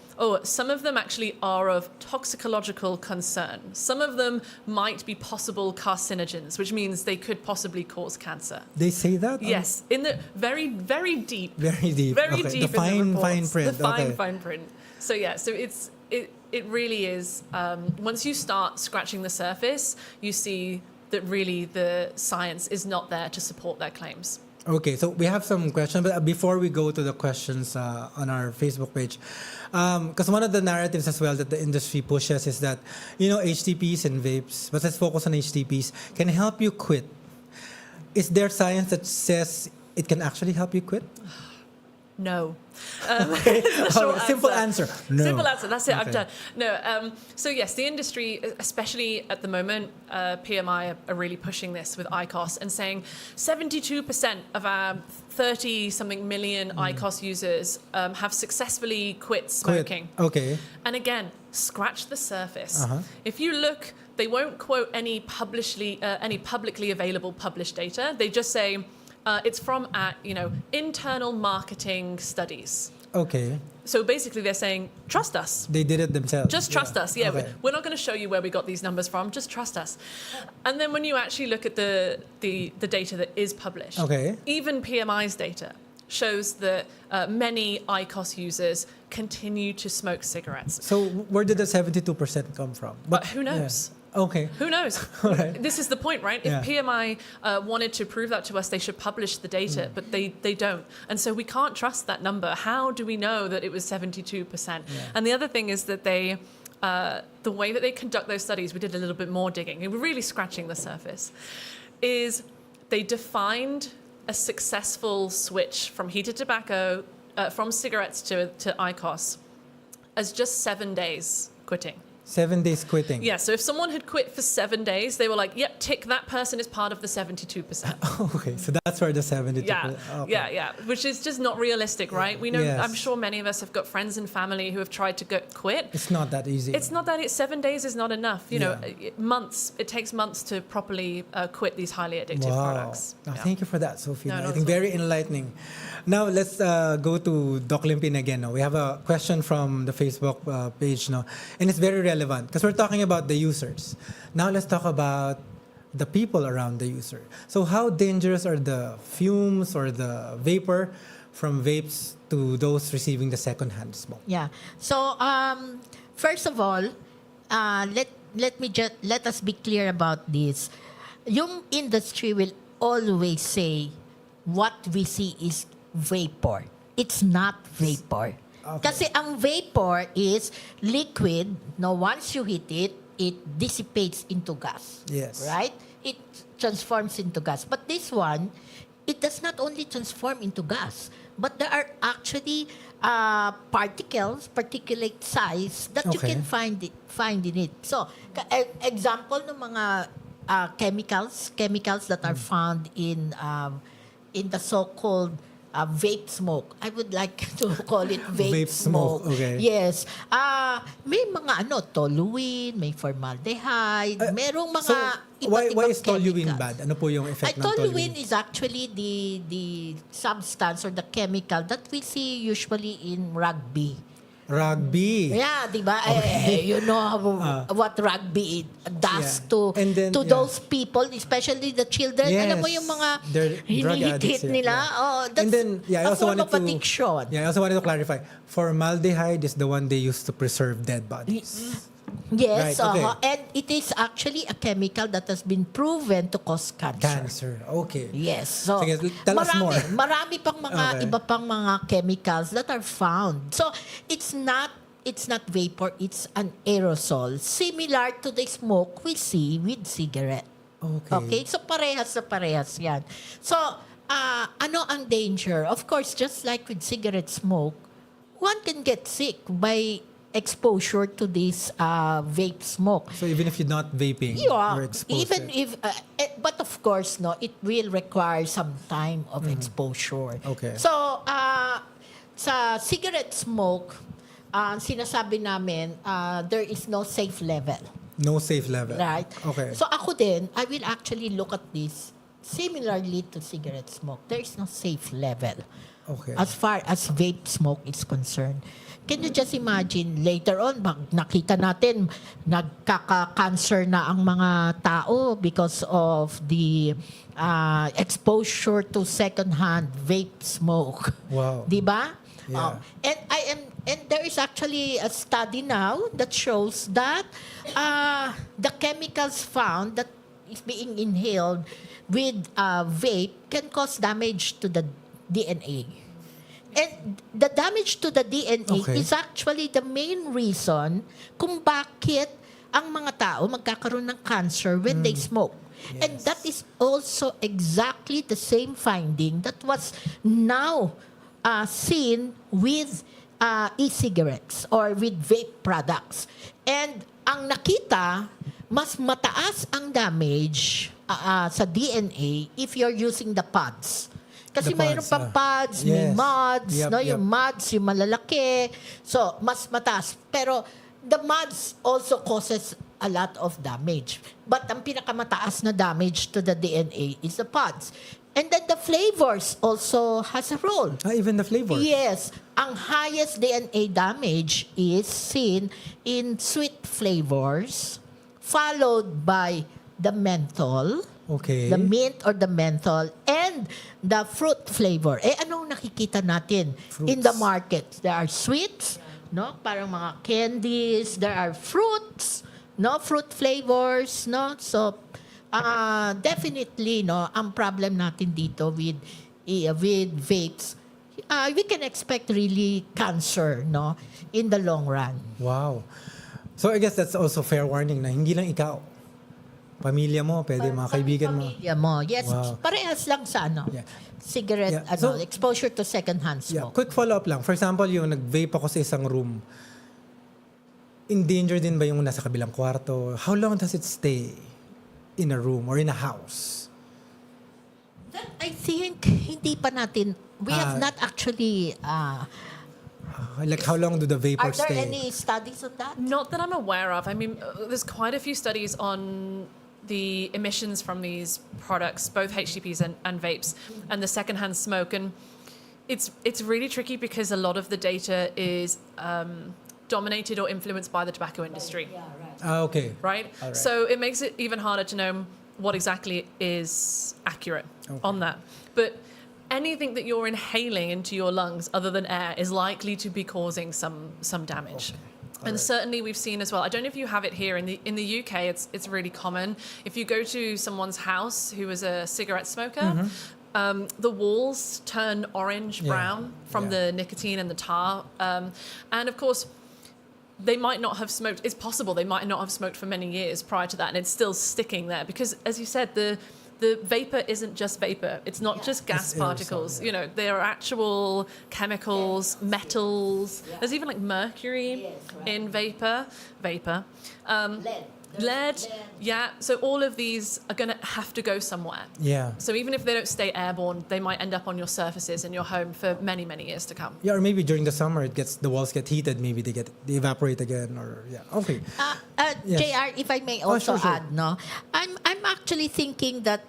some of them actually are of toxicological concern. Some of them might be possible carcinogens, which means they could possibly cause cancer. They say that? Yes, in the very, very deep. Very deep. Very Okay. deep The fine, in the reports. fine print. The Okay. fine print. So yeah, so it really is, once you start scratching the surface, you see that really the science is not there to support their claims. Okay, so we have some questions, but before we go to the questions on our Facebook page, because one of the narratives as well that the industry pushes is that, HTPs and vapes, but let's focus on HTPs, can help you quit. Is there science that says it can actually help you quit? No. Simple answer. No. Simple answer. That's it. Okay. I'm done. No. So yes, the industry, especially at the moment, PMI are really pushing this with IQOS and saying 72% of our 30-something million IQOS users have successfully quit smoking. Okay. And again, scratch the surface. Uh-huh. If you look, they won't quote any publicly available published data. They just say it's from internal marketing studies. Okay. So basically, they're saying, trust us. They did it themselves. Just trust us. Yeah, Okay. we're not going to show you where we got these numbers from. Just trust us. And then when you actually look at the data that is published, Okay. even PMI's data shows that many IQOS users continue to smoke cigarettes. So where did the 72% come from? But who knows? Yeah. Okay. Who knows? Right. This is the point, right? Yeah. If PMI wanted to prove that to us, they should publish the data, but they don't. And so we can't trust that number. How do we know that it was 72%? And the other thing is that they, the way that they conduct those studies, we did a little bit more digging, and we're really scratching the surface, is they defined a successful switch from heated tobacco, from cigarettes to IQOS, as just 7 days quitting. 7 days quitting. Yeah, so if someone had quit for 7 days, they were like, yep, tick, that person is part of the 72%. Okay, so that's where the 72%. Okay. Yeah, which is just not realistic, right? We know, Yes. I'm sure many of us have got friends and family who have tried to quit. It's not that easy. It's not that 7 days is not enough. Months. It takes months to properly quit these highly addictive products. Oh, thank you for that, Sophie. No, I not think at all. very enlightening. Now let's go to Doc Limpin again. No? We have a question from the Facebook page, no? And it's very relevant because we're talking about the users. Now let's talk about the people around the user. So how dangerous are the fumes or the vapor from vapes to those receiving the second-hand smoke? Yeah. So first of all, let us be clear about this. Yung industry will always say what we see is vapor. It's not vapor. Okay. Kasi ang vapor is liquid. Now, once you hit it, it dissipates into gas. Yes. Right? It transforms into gas. But this one, it does not only transform into gas, but there are actually particles, particulate size that you Okay. can find in it. So, example ng mga chemicals that are found in the so-called vape smoke. I would like to call it vape smoke. Okay. Yes. May mga toluene, may formaldehyde, merong mga So, why iba't-ibang is toluene chemicals. bad? Ano po yung effect ng Toluene toluene? is actually the substance or the chemical that we see usually in rugby. Rugby. Yeah, di ba? You know what rugby does Yeah. to And then, those people, especially the children. Yes. Alam mo yung mga They're drug hinihit addicts, yeah. nila. Yeah. Oh, that's And then, I a also form wanted of addiction. I also wanted to clarify. Formaldehyde is the one they use to preserve dead bodies. Yes, Right, okay. and it is actually a chemical that has been proven to cause cancer. Cancer. Okay. Yes. So, Sige, tell us more. Marami pang mga Okay. iba pang mga chemicals that are found. So, it's not vapor, it's an aerosol similar to the smoke we see with cigarette. Okay. So parehas na parehas 'yan. So, ano ang danger? Of course, just like with cigarette smoke, one can get sick by exposure to this vape smoke. So even if you're not vaping, Yeah, you're exposed. even if, but of course, no, it will require some time of exposure. Okay. So, sa cigarette smoke, sinasabi namin, there is no safe level. No safe level. Right? Okay. So ako din, I will actually look at this similarly to cigarette smoke. There is no safe level Okay. as far as vape smoke is concerned. Can you just imagine, later on, nakita natin, nagkaka-cancer na ang mga tao because of the exposure to second-hand vape smoke. Wow. Di ba? Yeah. And there is actually a study now that shows that the chemicals found that is being inhaled with vape can cause damage to the DNA. And the damage to the DNA is actually the main reason kung bakit ang mga tao magkakaroon ng cancer when they smoke. Yes. And that is also exactly the same finding that was now seen with e-cigarettes or with vape products. And ang nakita, mas mataas ang damage sa DNA if you're using the pods. Kasi The mayroon pods, pang pods, may yes. mods, Yep, no? yep. Yung mods, yung malalaki. So, mas mataas. Pero, the mods also causes a lot of damage. But ang pinakamataas na damage to the DNA is the pods. And then the flavors also has a role. Even the flavors? Yes. Ang highest DNA damage is seen in sweet flavors, followed by the menthol, Okay. the mint or the menthol, and the fruit flavor. Anong nakikita natin in the market? There are sweets, no? Parang mga candies. There are fruits, no? Fruit flavors, no? So, definitely, no? Ang problem natin dito with vapes, we can expect really cancer, no? In the long run. Wow. So I guess that's also fair warning na hindi lang ikaw. Pamilya mo, pwede mga kaibigan mo. Pamilya mo. Yes, Wow. parehas lang sa cigarette, Yeah. So, exposure to second-hand Yeah, smoke. quick follow-up lang. For example, yung nag-vape ako sa isang room, in danger din ba yung nasa kabilang kwarto? How long does it stay in a room or in a house? That, I think, hindi pa natin, we have not actually, Like how long do the are vapors there stay? any studies of that? Not that I'm aware of. I mean, there's quite a few studies on the emissions from these products, both HTPs and vapes, and the secondhand smoke. And it's really tricky because a lot of the data is dominated or influenced by the tobacco industry. Okay. Right? All right. So it makes it even harder to know what exactly is accurate on that. But anything that you're inhaling into your lungs other than air is likely to be causing some damage. And certainly we've seen as well, I don't know if you have it here in the UK, it's really common. If you go to someone's house who is a cigarette smoker, the walls turn orange brown from the nicotine and the tar. And of course, they might not have smoked. It's possible they might not have smoked for many years prior to that, and it's still sticking there because, as you said, the vapor isn't just vapor. It's not just gas particles. You know, there are actual chemicals, metals. There's even like mercury in vapor. Lead. Yeah. So all of these are going to have to go somewhere. Yeah. So even if they don't stay airborne, they might end up on your surfaces in your home for many, many years to come. Yeah, or maybe during the summer the walls get heated, maybe they evaporate again, or Okay. Yes. JR, if I may also sure. add, no, I'm actually thinking that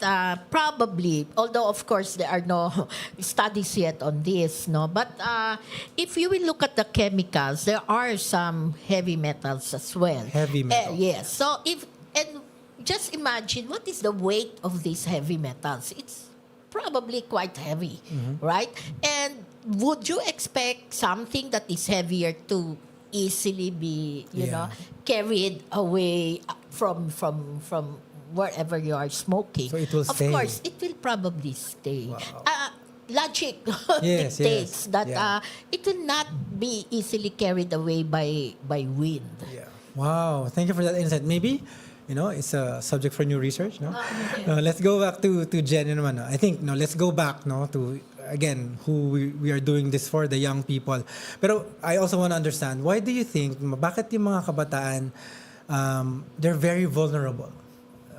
probably, although of course there are no studies yet on this, no, but if you will look at the chemicals, there are some heavy metals as well. Heavy metals. Yes. So just imagine what is the weight of these heavy metals. It's probably quite heavy, right? And would you expect something that is heavier to easily be, you know, carried away from wherever you are smoking? So it will of stay. course, it will probably stay. Logic Yes, dictates yes. that Yeah. it will not be easily carried away by wind. Yeah. Wow. Thank you for that insight. Maybe it's a subject for new research, no? Let's go back to Jen naman. No? I think, no, let's go back, no, to again who we are doing this for, the young people. Pero I also want to understand, why do you think bakit yung mga kabataan they're very vulnerable?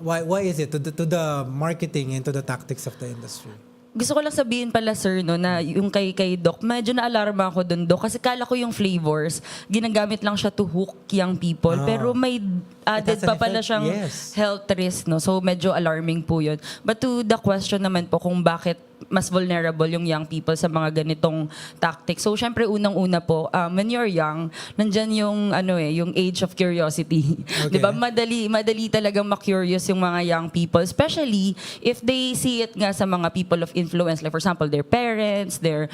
Why is it to the marketing and to the tactics of the industry? Gusto ko lang sabihin pala, sir, no, na yung kay Doc, medyo na-alarma ako dun, Doc. Kasi kala ko yung flavors, ginagamit lang siya to hook young people. Pero may added pa pala siyang health risk, no? So medyo alarming po yun. But to the question naman po kung bakit mas vulnerable yung young people sa mga ganitong tactics. So syempre unang-una po, when you're young, nandyan yung yung age of curiosity. Okay. 'Di ba? Madali talagang ma-curious yung mga young people, especially if they see it nga sa mga people of influence, like for example, their parents, their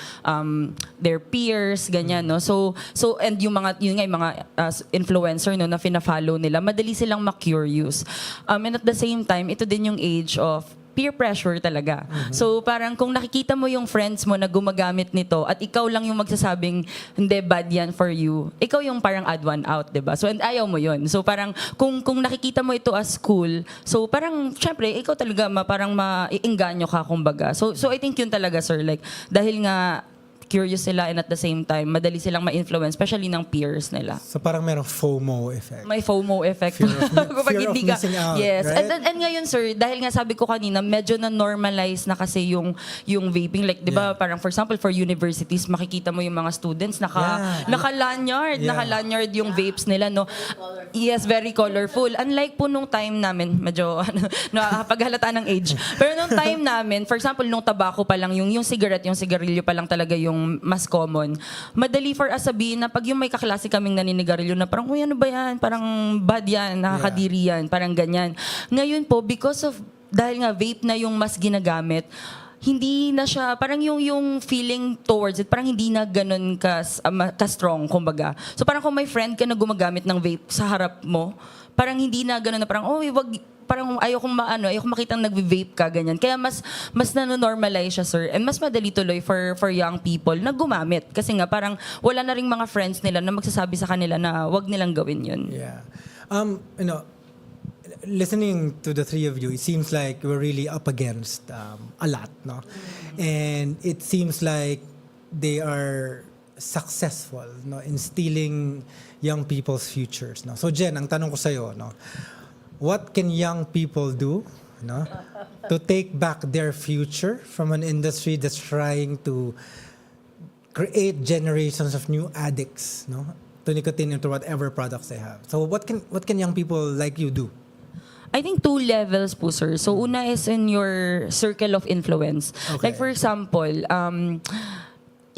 peers, ganyan, no. So and yung mga influencer, no, na fina-follow nila, madali silang ma-curious. And at the same time, ito din yung age of peer pressure talaga. So parang kung nakikita mo yung friends mo na gumagamit nito at ikaw lang yung magsasabing hindi, bad yan for you, ikaw yung parang add one out, diba? So and ayaw mo yun. So parang kung nakikita mo ito as cool, so parang syempre ikaw talaga parang maiinganyo ka kumbaga. So I think yun talaga, sir, like dahil nga curious sila and at the same time, madali silang ma-influence, especially ng peers nila. So parang merong FOMO effect. May FOMO effect. Fear of missing out. Yes. Right? And ngayon, sir, dahil nga sabi ko kanina, medyo na-normalize na kasi yung vaping. Like, di ba, parang for example, for universities, makikita mo yung mga students, naka-lanyard. Naka-lanyard yung vapes nila, no? Yes, very colorful. Unlike po nung time namin, medyo nakakapaghalata ng age. Pero nung time namin, for example, nung tabako pa lang, yung cigarette, yung sigarilyo pa lang talaga yung mas common. Madali for us sabihin na pag yung may kaklase kaming naninigarilyo na parang, uy, ano ba yan? Parang bad yan, nakakadiri yan, parang ganyan. Ngayon po, dahil nga vape na yung mas ginagamit, hindi na siya, parang yung feeling towards it, parang hindi na ganun ka-strong, kumbaga. So parang kung may friend ka na gumagamit ng vape sa harap mo, parang hindi na ganun na parang, wag, parang ayokong makitang nagve-vape ka, ganyan. Kaya mas nano-normalize siya, sir. And mas madali tuloy for young people na gumamit. Kasi nga parang wala na ring mga friends nila na magsasabi sa kanila na wag nilang gawin yun. Yeah. Listening to the three of you, it seems like we're really up against a lot, no? And it seems like they are successful, no, in stealing young people's futures, no? So Jen, ang tanong ko sa'yo, no, what can young people do, no, to take back their future from an industry that's trying to create generations of new addicts, no, to nicotine and to whatever products they have? So what can young people like you do? I think 2 levels po, sir. So una is in your circle of influence. Okay. Like for example,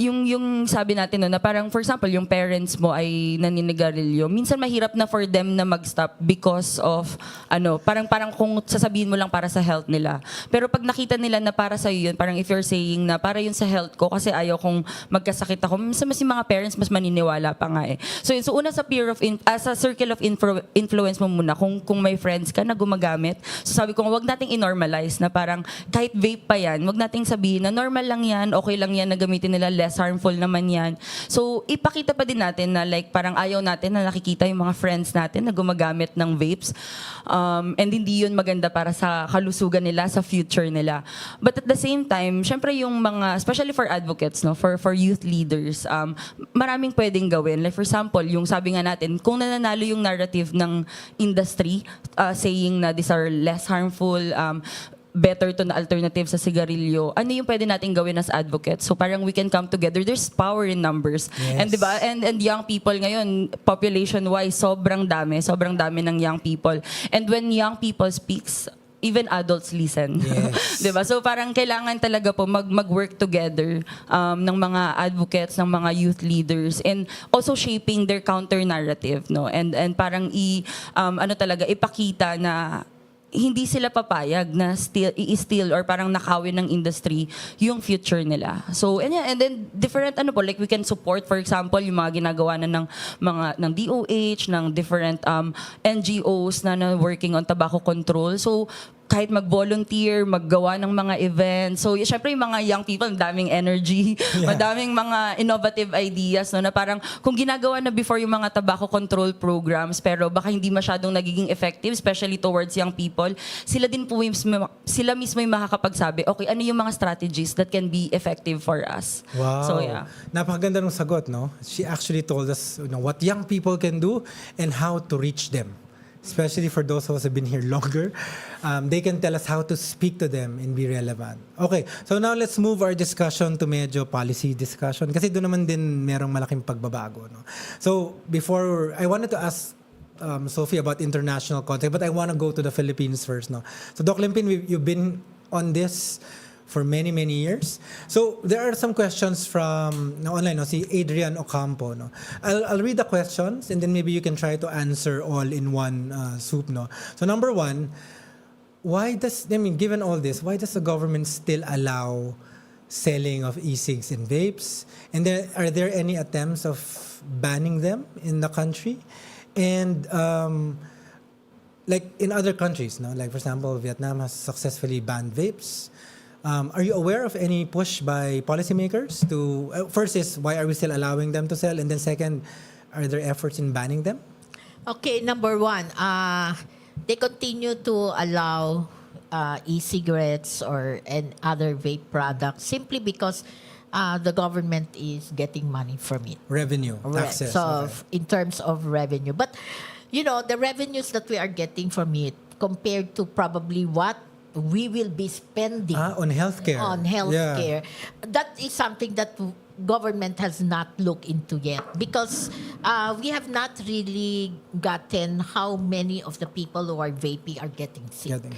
yung sabi natin no, na parang for example yung parents mo ay naninigarilyo, minsan mahirap na for them na mag-stop because of parang kung sasabihin mo lang para sa health nila. Pero pag nakita nila na para sa yun, parang if you're saying na para yun sa health ko kasi ayaw kong magkasakit ako, minsan mas yung mga parents mas maniniwala pa nga eh. So una sa sa circle of influence mo muna, kung may friends ka na gumagamit, so sabi ko wag nating i-normalize na parang kahit vape pa yan, wag nating sabihin na normal lang yan, okay lang yan na gamitin nila, less harmful naman yan. So, ipakita pa din natin na like parang ayaw natin na nakikita yung mga friends natin na gumagamit ng vapes. And hindi yun maganda para sa kalusugan nila, sa future nila. But at the same time, syempre yung mga, especially for advocates, no, for youth leaders, maraming pwedeng gawin. Like for example, yung sabi nga natin, kung nananalo yung narrative ng industry, saying na these are less harmful, better to na alternative sa sigarilyo, ano yung pwede natin gawin as advocates? So parang we can come together. There's power in numbers. Yes. And diba? And young people ngayon, population-wise, sobrang dami ng young people. And when young people speaks, even adults listen. Yes. Diba? So parang kailangan talaga po mag-work together ng mga advocates, ng mga youth leaders, and also shaping their counter-narrative, no? And parang talaga ipakita na hindi sila papayag na i-steal or parang nakawin ng industry yung future nila. So, and then different like we can support, for example, yung mga ginagawa na ng DOH, ng different NGOs na working on tobacco control. So, kahit mag-volunteer, maggawa ng mga events. So, syempre yung mga young people, ang daming energy, madaming mga innovative ideas, no, na parang kung ginagawa na before yung mga tobacco control programs, pero baka hindi masyadong nagiging effective, especially towards young people, sila mismo yung makakapagsabi, okay, ano yung mga strategies that can be effective for us? Wow. So, yeah. Napakaganda ng sagot, no? She actually told us, what young people can do and how to reach them. Especially for those of us who have been here longer, they can tell us how to speak to them and be relevant. Okay, so now let's move our discussion to medyo policy discussion kasi doon naman din merong malaking pagbabago. No? So before, I wanted to ask Sophie about international context, but I want to go to the Philippines first. No? So Doc Limpin, you've been on this for many, many years. So there are some questions from online, si Adrian Ocampo. No? I'll read the questions and then maybe you can try to answer all in one soup. No? So number one, given all this, why does the government still allow selling of e-cigs and vapes? And are there any attempts of banning them in the country? And like in other countries, like for example, Vietnam has successfully banned vapes. Are you aware of any push by policymakers to, first is, why are we still allowing them to sell? And then second, are there efforts in banning them? Okay, number one, they continue to allow e-cigarettes and other vape products simply because the government is getting money from it. Revenue, access. So in terms of revenue. But, the revenues that we are getting from it compared to probably what we will be spending on healthcare. Yeah. That is something that government has not looked into yet because we have not really gotten how many of the people who are vaping are getting sick. Okay.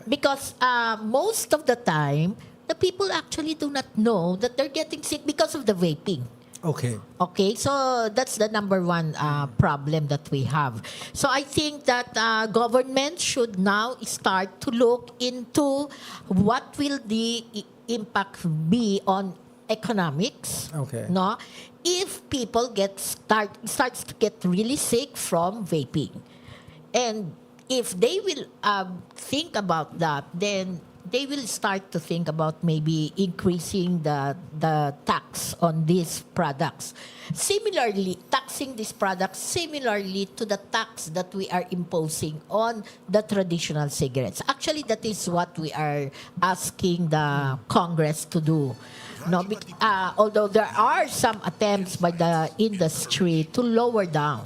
Because most of the time, the people actually do not know that they're getting sick because of the vaping. Okay, so that's the number one problem that we have. So I think that government should now start to look into what will the impact be on economics. No, if people starts to get really sick from vaping, and if they will think about that, then they will start to think about maybe increasing the tax on these products. Similarly, taxing these products similarly to the tax that we are imposing on the traditional cigarettes. Actually, that is what we are asking the Congress to do. No, although there are some attempts by the industry to lower down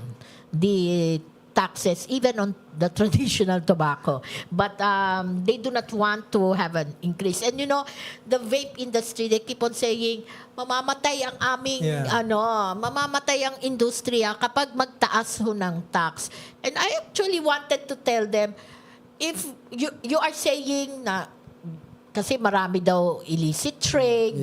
the taxes even on the traditional tobacco, but they do not want to have an increase. And the vape industry, they keep on saying mamamatay ang aming mamamatay ang industriya kapag magtaas ho ng tax. And I actually wanted to tell them, if you are saying na kasi marami daw illicit trade,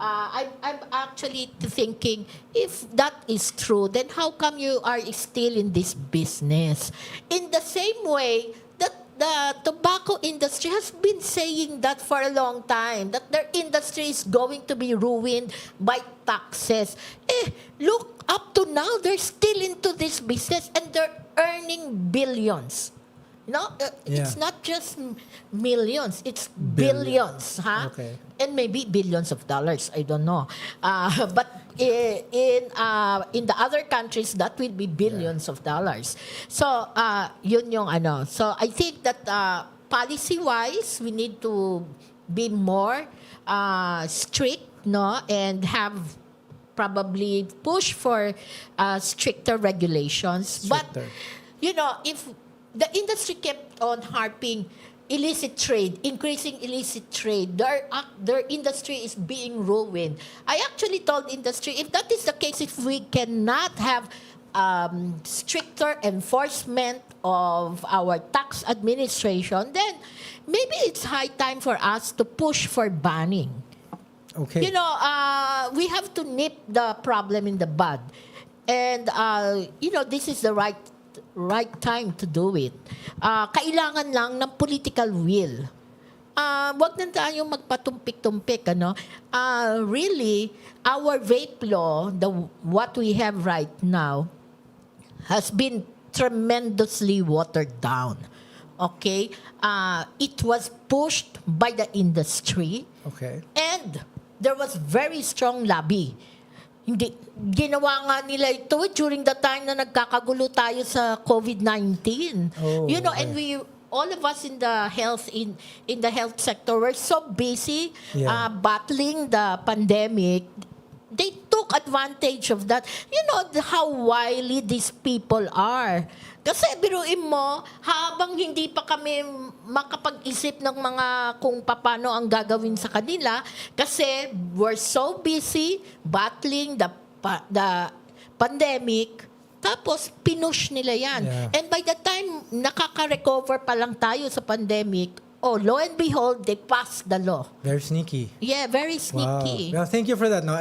I'm actually thinking, if that is true, then how come you are still in this business? In the same way that the tobacco industry has been saying that for a long time, that their industry is going to be ruined by taxes. Look, up to now, they're still into this business and they're earning billions. It's not just millions, it's billions, huh? And maybe billions of dollars, I don't know. But in the other countries, that will be billions of dollars. So, yun yung ano. So, I think that policy-wise, we need to be more strict, and have probably push for stricter regulations. But, if the industry kept on harping illicit trade, increasing illicit trade, their industry is being ruined. I actually told industry, if that is the case, if we cannot have stricter enforcement of our tax administration, then maybe it's high time for us to push for banning. We have to nip the problem in the bud. And, this is the right time to do it. Kailangan lang ng political will. Wag na tayong magpatumpik-tumpik, really, our vape law, what we have right now, has been tremendously watered down. Okay? It was pushed by the industry. Okay. And there was very strong lobby. Hindi, ginawa nga nila ito during the time na nagkakagulo tayo sa COVID-19. Oh, And all of us in the health sector were so busy battling the pandemic. They took advantage of that. You know how wily these people are. Kasi biruin mo, habang hindi pa kami makapag-isip ng mga kung paano ang gagawin sa kanila, kasi we're so busy battling the pandemic, tapos pinush nila yan. Yeah. And by the time nakaka-recover pa lang tayo sa pandemic, lo and behold, they passed the law. Very sneaky. Yeah, very sneaky. Wow. Well, thank you for that. No,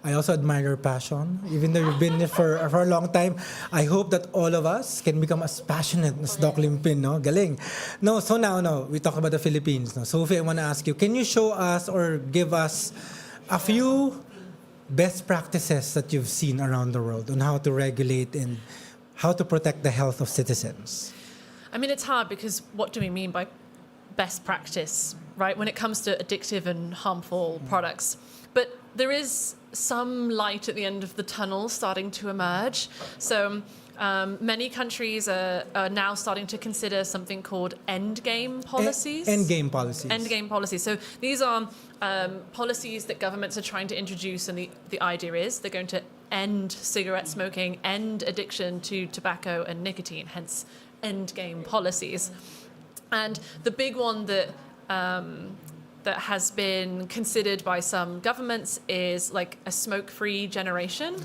I also admire your passion. Even though you've been in it for a long time, I hope that all of us can become as passionate as Doc Limpin, no? Galing. No, so now, we talk about the Philippines. No? Sophie, I want to ask you, can you show us or give us a few best practices that you've seen around the world on how to regulate and how to protect the health of citizens? I mean, it's hard because what do we mean by best practice, right? When it comes to addictive and harmful products. But there is some light at the end of the tunnel starting to emerge. So many countries are now starting to consider something called endgame policies. Endgame policies. Endgame policies. So these are policies that governments are trying to introduce, and the idea is they're going to end cigarette smoking, end addiction to tobacco and nicotine, hence endgame policies. And the big one that has been considered by some governments is like a smoke-free generation.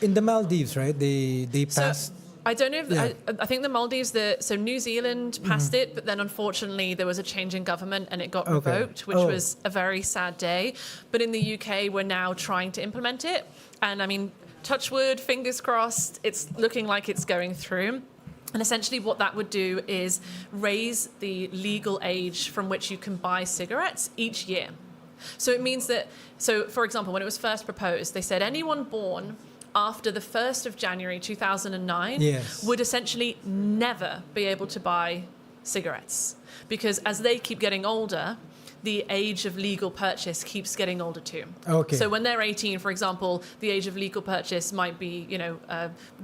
In the Maldives, right? They passed. I don't know if I think the Maldives. So New Zealand passed it, but then unfortunately there was a change in government and it got revoked, which was a very sad day. But in the UK, we're now trying to implement it, and I mean, touch wood, fingers crossed. It's looking like it's going through. And essentially what that would do is raise the legal age from which you can buy cigarettes each year. So it means that, for example, when it was first proposed, they said anyone born after the 1st of January 2009 would essentially never be able to buy cigarettes. Because as they keep getting older, the age of legal purchase keeps getting older too. Okay. So when they're 18, for example, the age of legal purchase might be,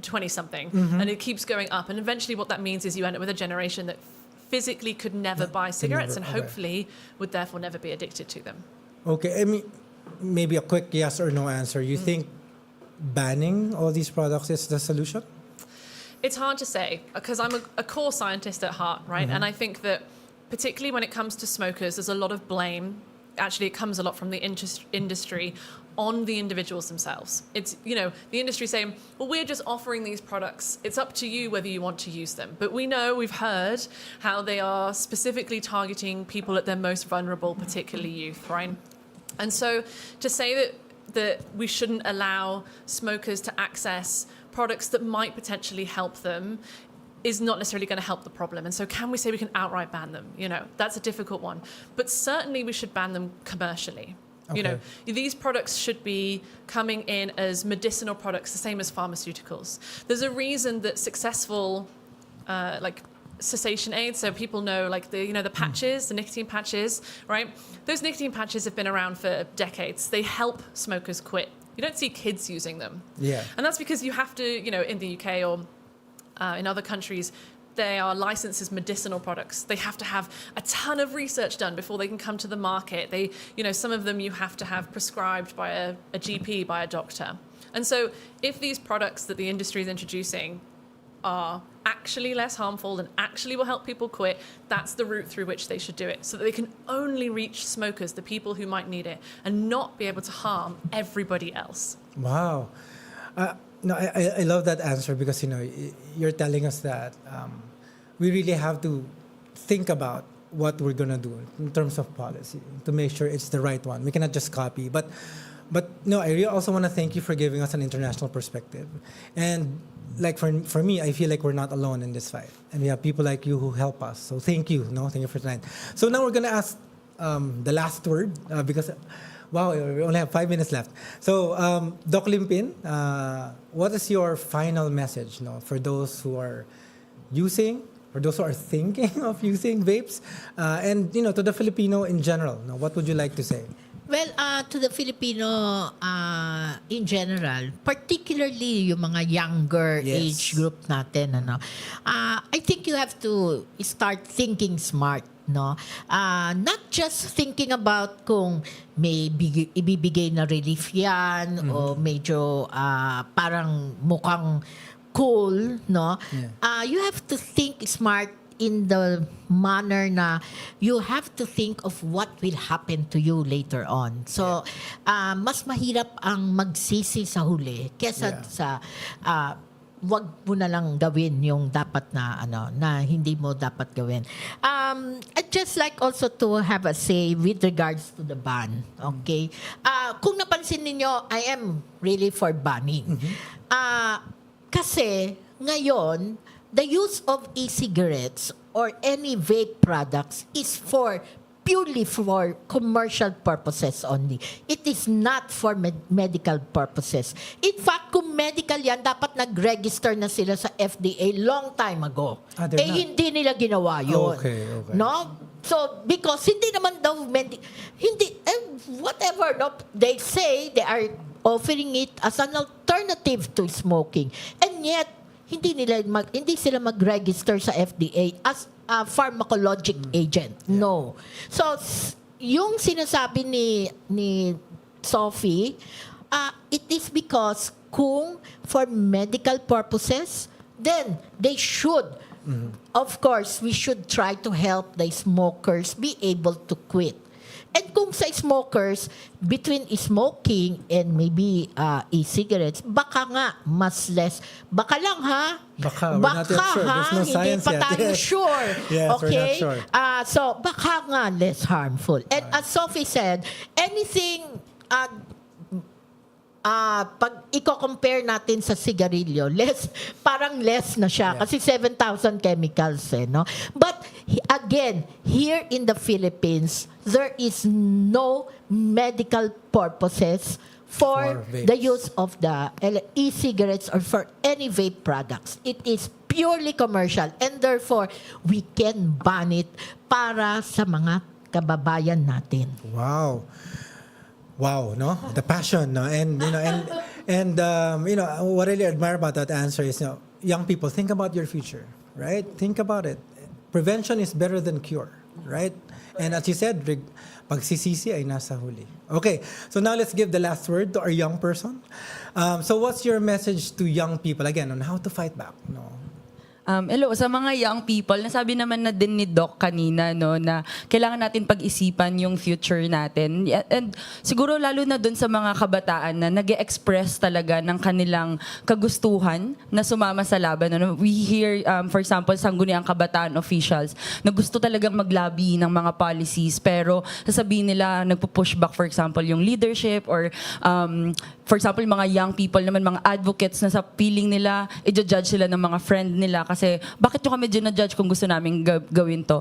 20-something. And it keeps going up. And eventually what that means is you end up with a generation that physically could never buy cigarettes and hopefully would therefore never be addicted to them. Okay. I mean, maybe a quick yes or no answer. You think banning all these products is the solution? It's hard to say because I'm a core scientist at heart, right? And I think that particularly when it comes to smokers, there's a lot of blame. Actually, it comes a lot from the industry on the individuals themselves. It's, the industry saying, well, we're just offering these products. It's up to you whether you want to use them. But we've heard how they are specifically targeting people at their most vulnerable, particularly youth, right? And so to say that we shouldn't allow smokers to access products that might potentially help them is not necessarily going to help the problem. And so can we say we can outright ban them? That's a difficult one. But certainly we should ban them commercially. Okay. These products should be coming in as medicinal products, the same as pharmaceuticals. There's a reason that successful cessation aids, so people know the patches, the nicotine patches, right? Those nicotine patches have been around for decades. They help smokers quit. You don't see kids using them. Yeah. And that's because you have to, in the UK or in other countries, they are licensed as medicinal products. They have to have a ton of research done before they can come to the market. Some of them you have to have prescribed by a GP, by a doctor. And so if these products that the industry is introducing are actually less harmful and actually will help people quit, that's the route through which they should do it, so that they can only reach smokers, the people who might need it, and not be able to harm everybody else. Wow. No, I love that answer because, you're telling us that we really have to think about what we're going to do in terms of policy to make sure it's the right one. We cannot just copy. But no, I really also want to thank you for giving us an international perspective. And for me, I feel like we're not alone in this fight. And we have people like you who help us. So thank you. Thank you for tonight. So now we're going to ask the last word because... Wow, we only have 5 minutes left. So, Doc Limpin, what is your final message for those who are using for those who are thinking of using vapes, and to the Filipino in general? No, what would you like to say? Well, to the Filipino in general, particularly yung mga younger age group natin, I think you have to start thinking smart, no? Not just thinking about kung may ibibigay na relief yan o medyo parang mukhang cool, no? You have to think smart in the manner na you have to think of what will happen to you later on. So, mas mahirap ang magsisi sa huli kesa sa wag mo na lang gawin yung dapat na na hindi mo dapat gawin. I'd just like also to have a say with regards to the ban. Okay? Kung napansin niyo, I am really for banning. Kasi ngayon, the use of e-cigarettes or any vape products is purely for commercial purposes only. It is not for medical purposes. In fact, kung medical yan, dapat nag-register na sila sa FDA long time ago. Hindi nila ginawa yun. Okay. No? So, because hindi naman daw, whatever, no? They say they are offering it as an alternative to smoking. And yet, hindi sila mag-register sa FDA as a pharmacologic agent. No. So, yung sinasabi ni Sophie, it is because kung for medical purposes, then they should, of course, we should try to help the smokers be able to quit. And kung sa smokers, between smoking and maybe e-cigarettes, baka nga mas less. Baka lang ha? Baka, we're not yet sure. There's no science hindi pa tayo sure. Yes, okay? we're not sure. So, baka nga less harmful. And as Sophie said, anything pag i-compare natin sa sigarilyo, parang less na siya kasi 7,000 chemicals no? But again, here in the Philippines, there is no medical purposes for the use of the e-cigarettes or for any vape products. It is purely commercial and therefore we can ban it para sa mga kababayan natin. Wow, no? The passion, no? And what I really admire about that answer is, young people, think about your future, right? Think about it. Prevention is better than cure, right? And as you said, pagsisisi ay nasa huli. Okay, so now let's give the last word to our young person. So what's your message to young people, again, on how to fight back? No? Hello, sa mga young people, nasabi naman na din ni Doc kanina na kailangan natin pag-isipan yung future natin. And siguro lalo na dun sa mga kabataan na nag-express talaga ng kanilang kagustuhan na sumama sa laban. We hear, for example, sangguniang kabataan officials na gusto talagang maglabi ng mga policies pero sasabihin nila nagpo-push back, for example, yung leadership or for example, mga young people naman, mga advocates na sa feeling nila, i-judge sila ng mga friend nila kasi bakit nyo kami dina-judge kung gusto namin gawin to?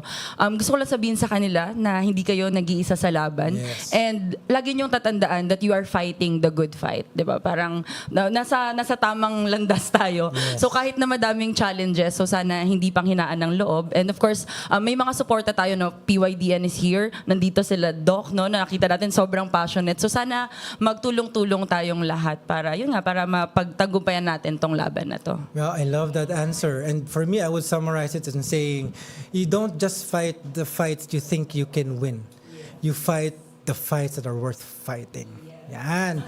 Gusto ko lang sabihin sa kanila na hindi kayo nag-iisa sa laban. Yes. And lagi nyong tatandaan that you are fighting the good fight. Diba? Parang nasa tamang landas tayo. Yes. So kahit na madaming challenges, so sana hindi pang hinaan ng loob. And of course, may mga suporta tayo, PYDN is here. Nandito sila, Doc, nakita natin sobrang passionate. So sana magtulong-tulong tayong lahat para mapagtagumpayan natin tong laban na to. Well, I love that answer. And for me, I would summarize it in saying, you don't just fight the fights you think you can win. You fight the fights that are worth fighting. Yan.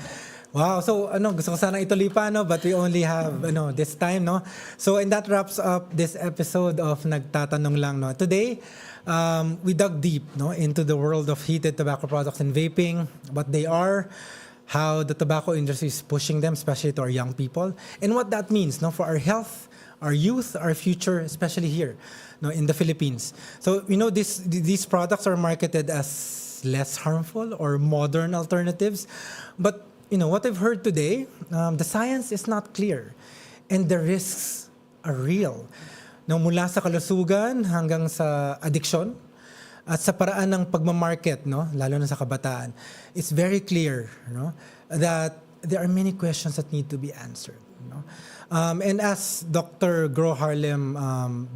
Wow. So, gusto ko sana ituloy pa, but we only have, this time, So, and that wraps up this episode of Nagtatanong Lang, Today, we dug deep, into the world of heated tobacco products and vaping, what they are, how the tobacco industry is pushing them, especially to our young people, and what that means, for our health, our youth, our future, especially here, in the Philippines. So, these products are marketed as less harmful or modern alternatives. But, what I've heard today, the science is not clear. And the risks are real. Mula sa kalusugan hanggang sa addiction at sa paraan ng pagmamarket, lalo na sa kabataan, it's very clear, that there are many questions that need to be answered. And as Dr. Gro Harlem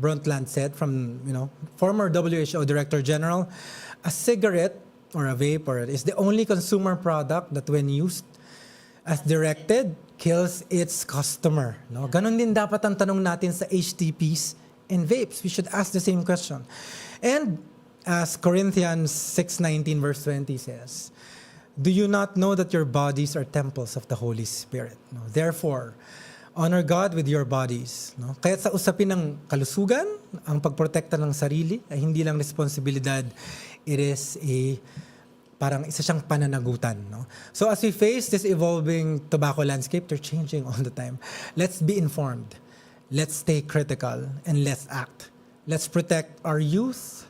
Brundtland said, from former WHO Director General, a cigarette or a vapor is the only consumer product that, when used as directed, kills its customer. No? Ganon din dapat ang tanong natin sa HTPs and vapes. We should ask the same question. And as Corinthians 6:19 verse 20 says, do you not know that your bodies are temples of the Holy Spirit? No? Therefore, honor God with your bodies. No? Kaya sa usapin ng kalusugan, ang pagprotekta ng sarili ay hindi lang responsibilidad, it is parang isa siyang pananagutan. No? So as we face this evolving tobacco landscape, they're changing all the time. Let's be informed. Let's stay critical and let's act. Let's protect our youth,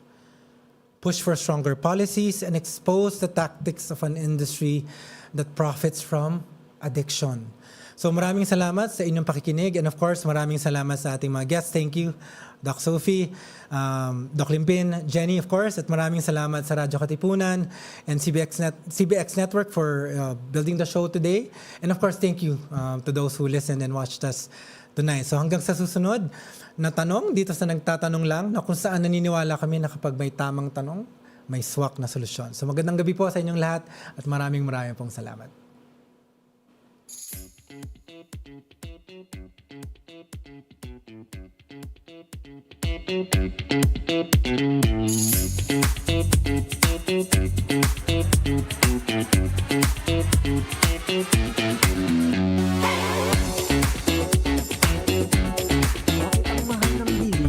push for stronger policies, and expose the tactics of an industry that profits from addiction. So maraming salamat sa inyong pakikinig, and of course, maraming salamat sa ating mga guests. Thank you, Doc Sophie, Doc Limpin, Jenny, of course, at maraming salamat sa Radyo Katipunan and CBX Network for building the show today. And of course, thank you to those who listened and watched us tonight. So hanggang sa susunod na tanong dito sa Nagtatanong Lang, na kung saan naniniwala kami na kapag may tamang tanong, may swak na solusyon. So magandang gabi po sa inyong lahat at maraming pong salamat.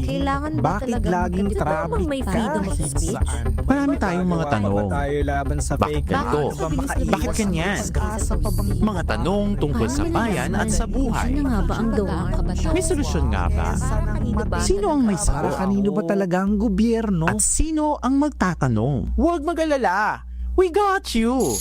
Kailangan ba Bakit talaga laging traffic may freedom of speech? Marami tayong mga tanong. Tayo laban sa Bakit fake ganito? news? Bakit ganyan? Mga tanong tungkol sa bayan at sa buhay. Sino nga ba ang donor? May solusyon nga ba? Sino ang may Para sagot? kanino ba talaga ang gobyerno? At sino ang magtatanong? Huwag mag-alala. We got you!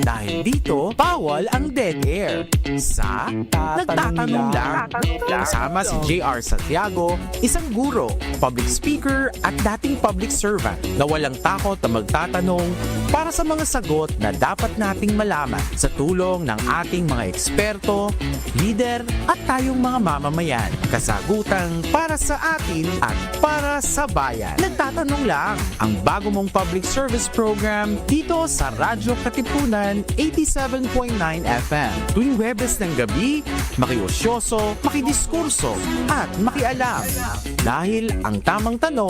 Dahil dito, bawal ang dead air. Sa Nagtatanong Lang. Kasama si JR Santiago, isang guro, public speaker at dating public servant na walang takot na magtatanong para sa mga sagot na dapat nating malaman sa tulong ng ating mga eksperto, leader at tayong mga mamamayan. Kasagutang para sa atin at para sa bayan. Nagtatanong Lang, ang bago mong public service program dito sa Radyo Katipunan 87.9 FM. Tuwing Webes ng gabi, makiosyoso, makidiskurso at makialam. Dahil ang tamang tanong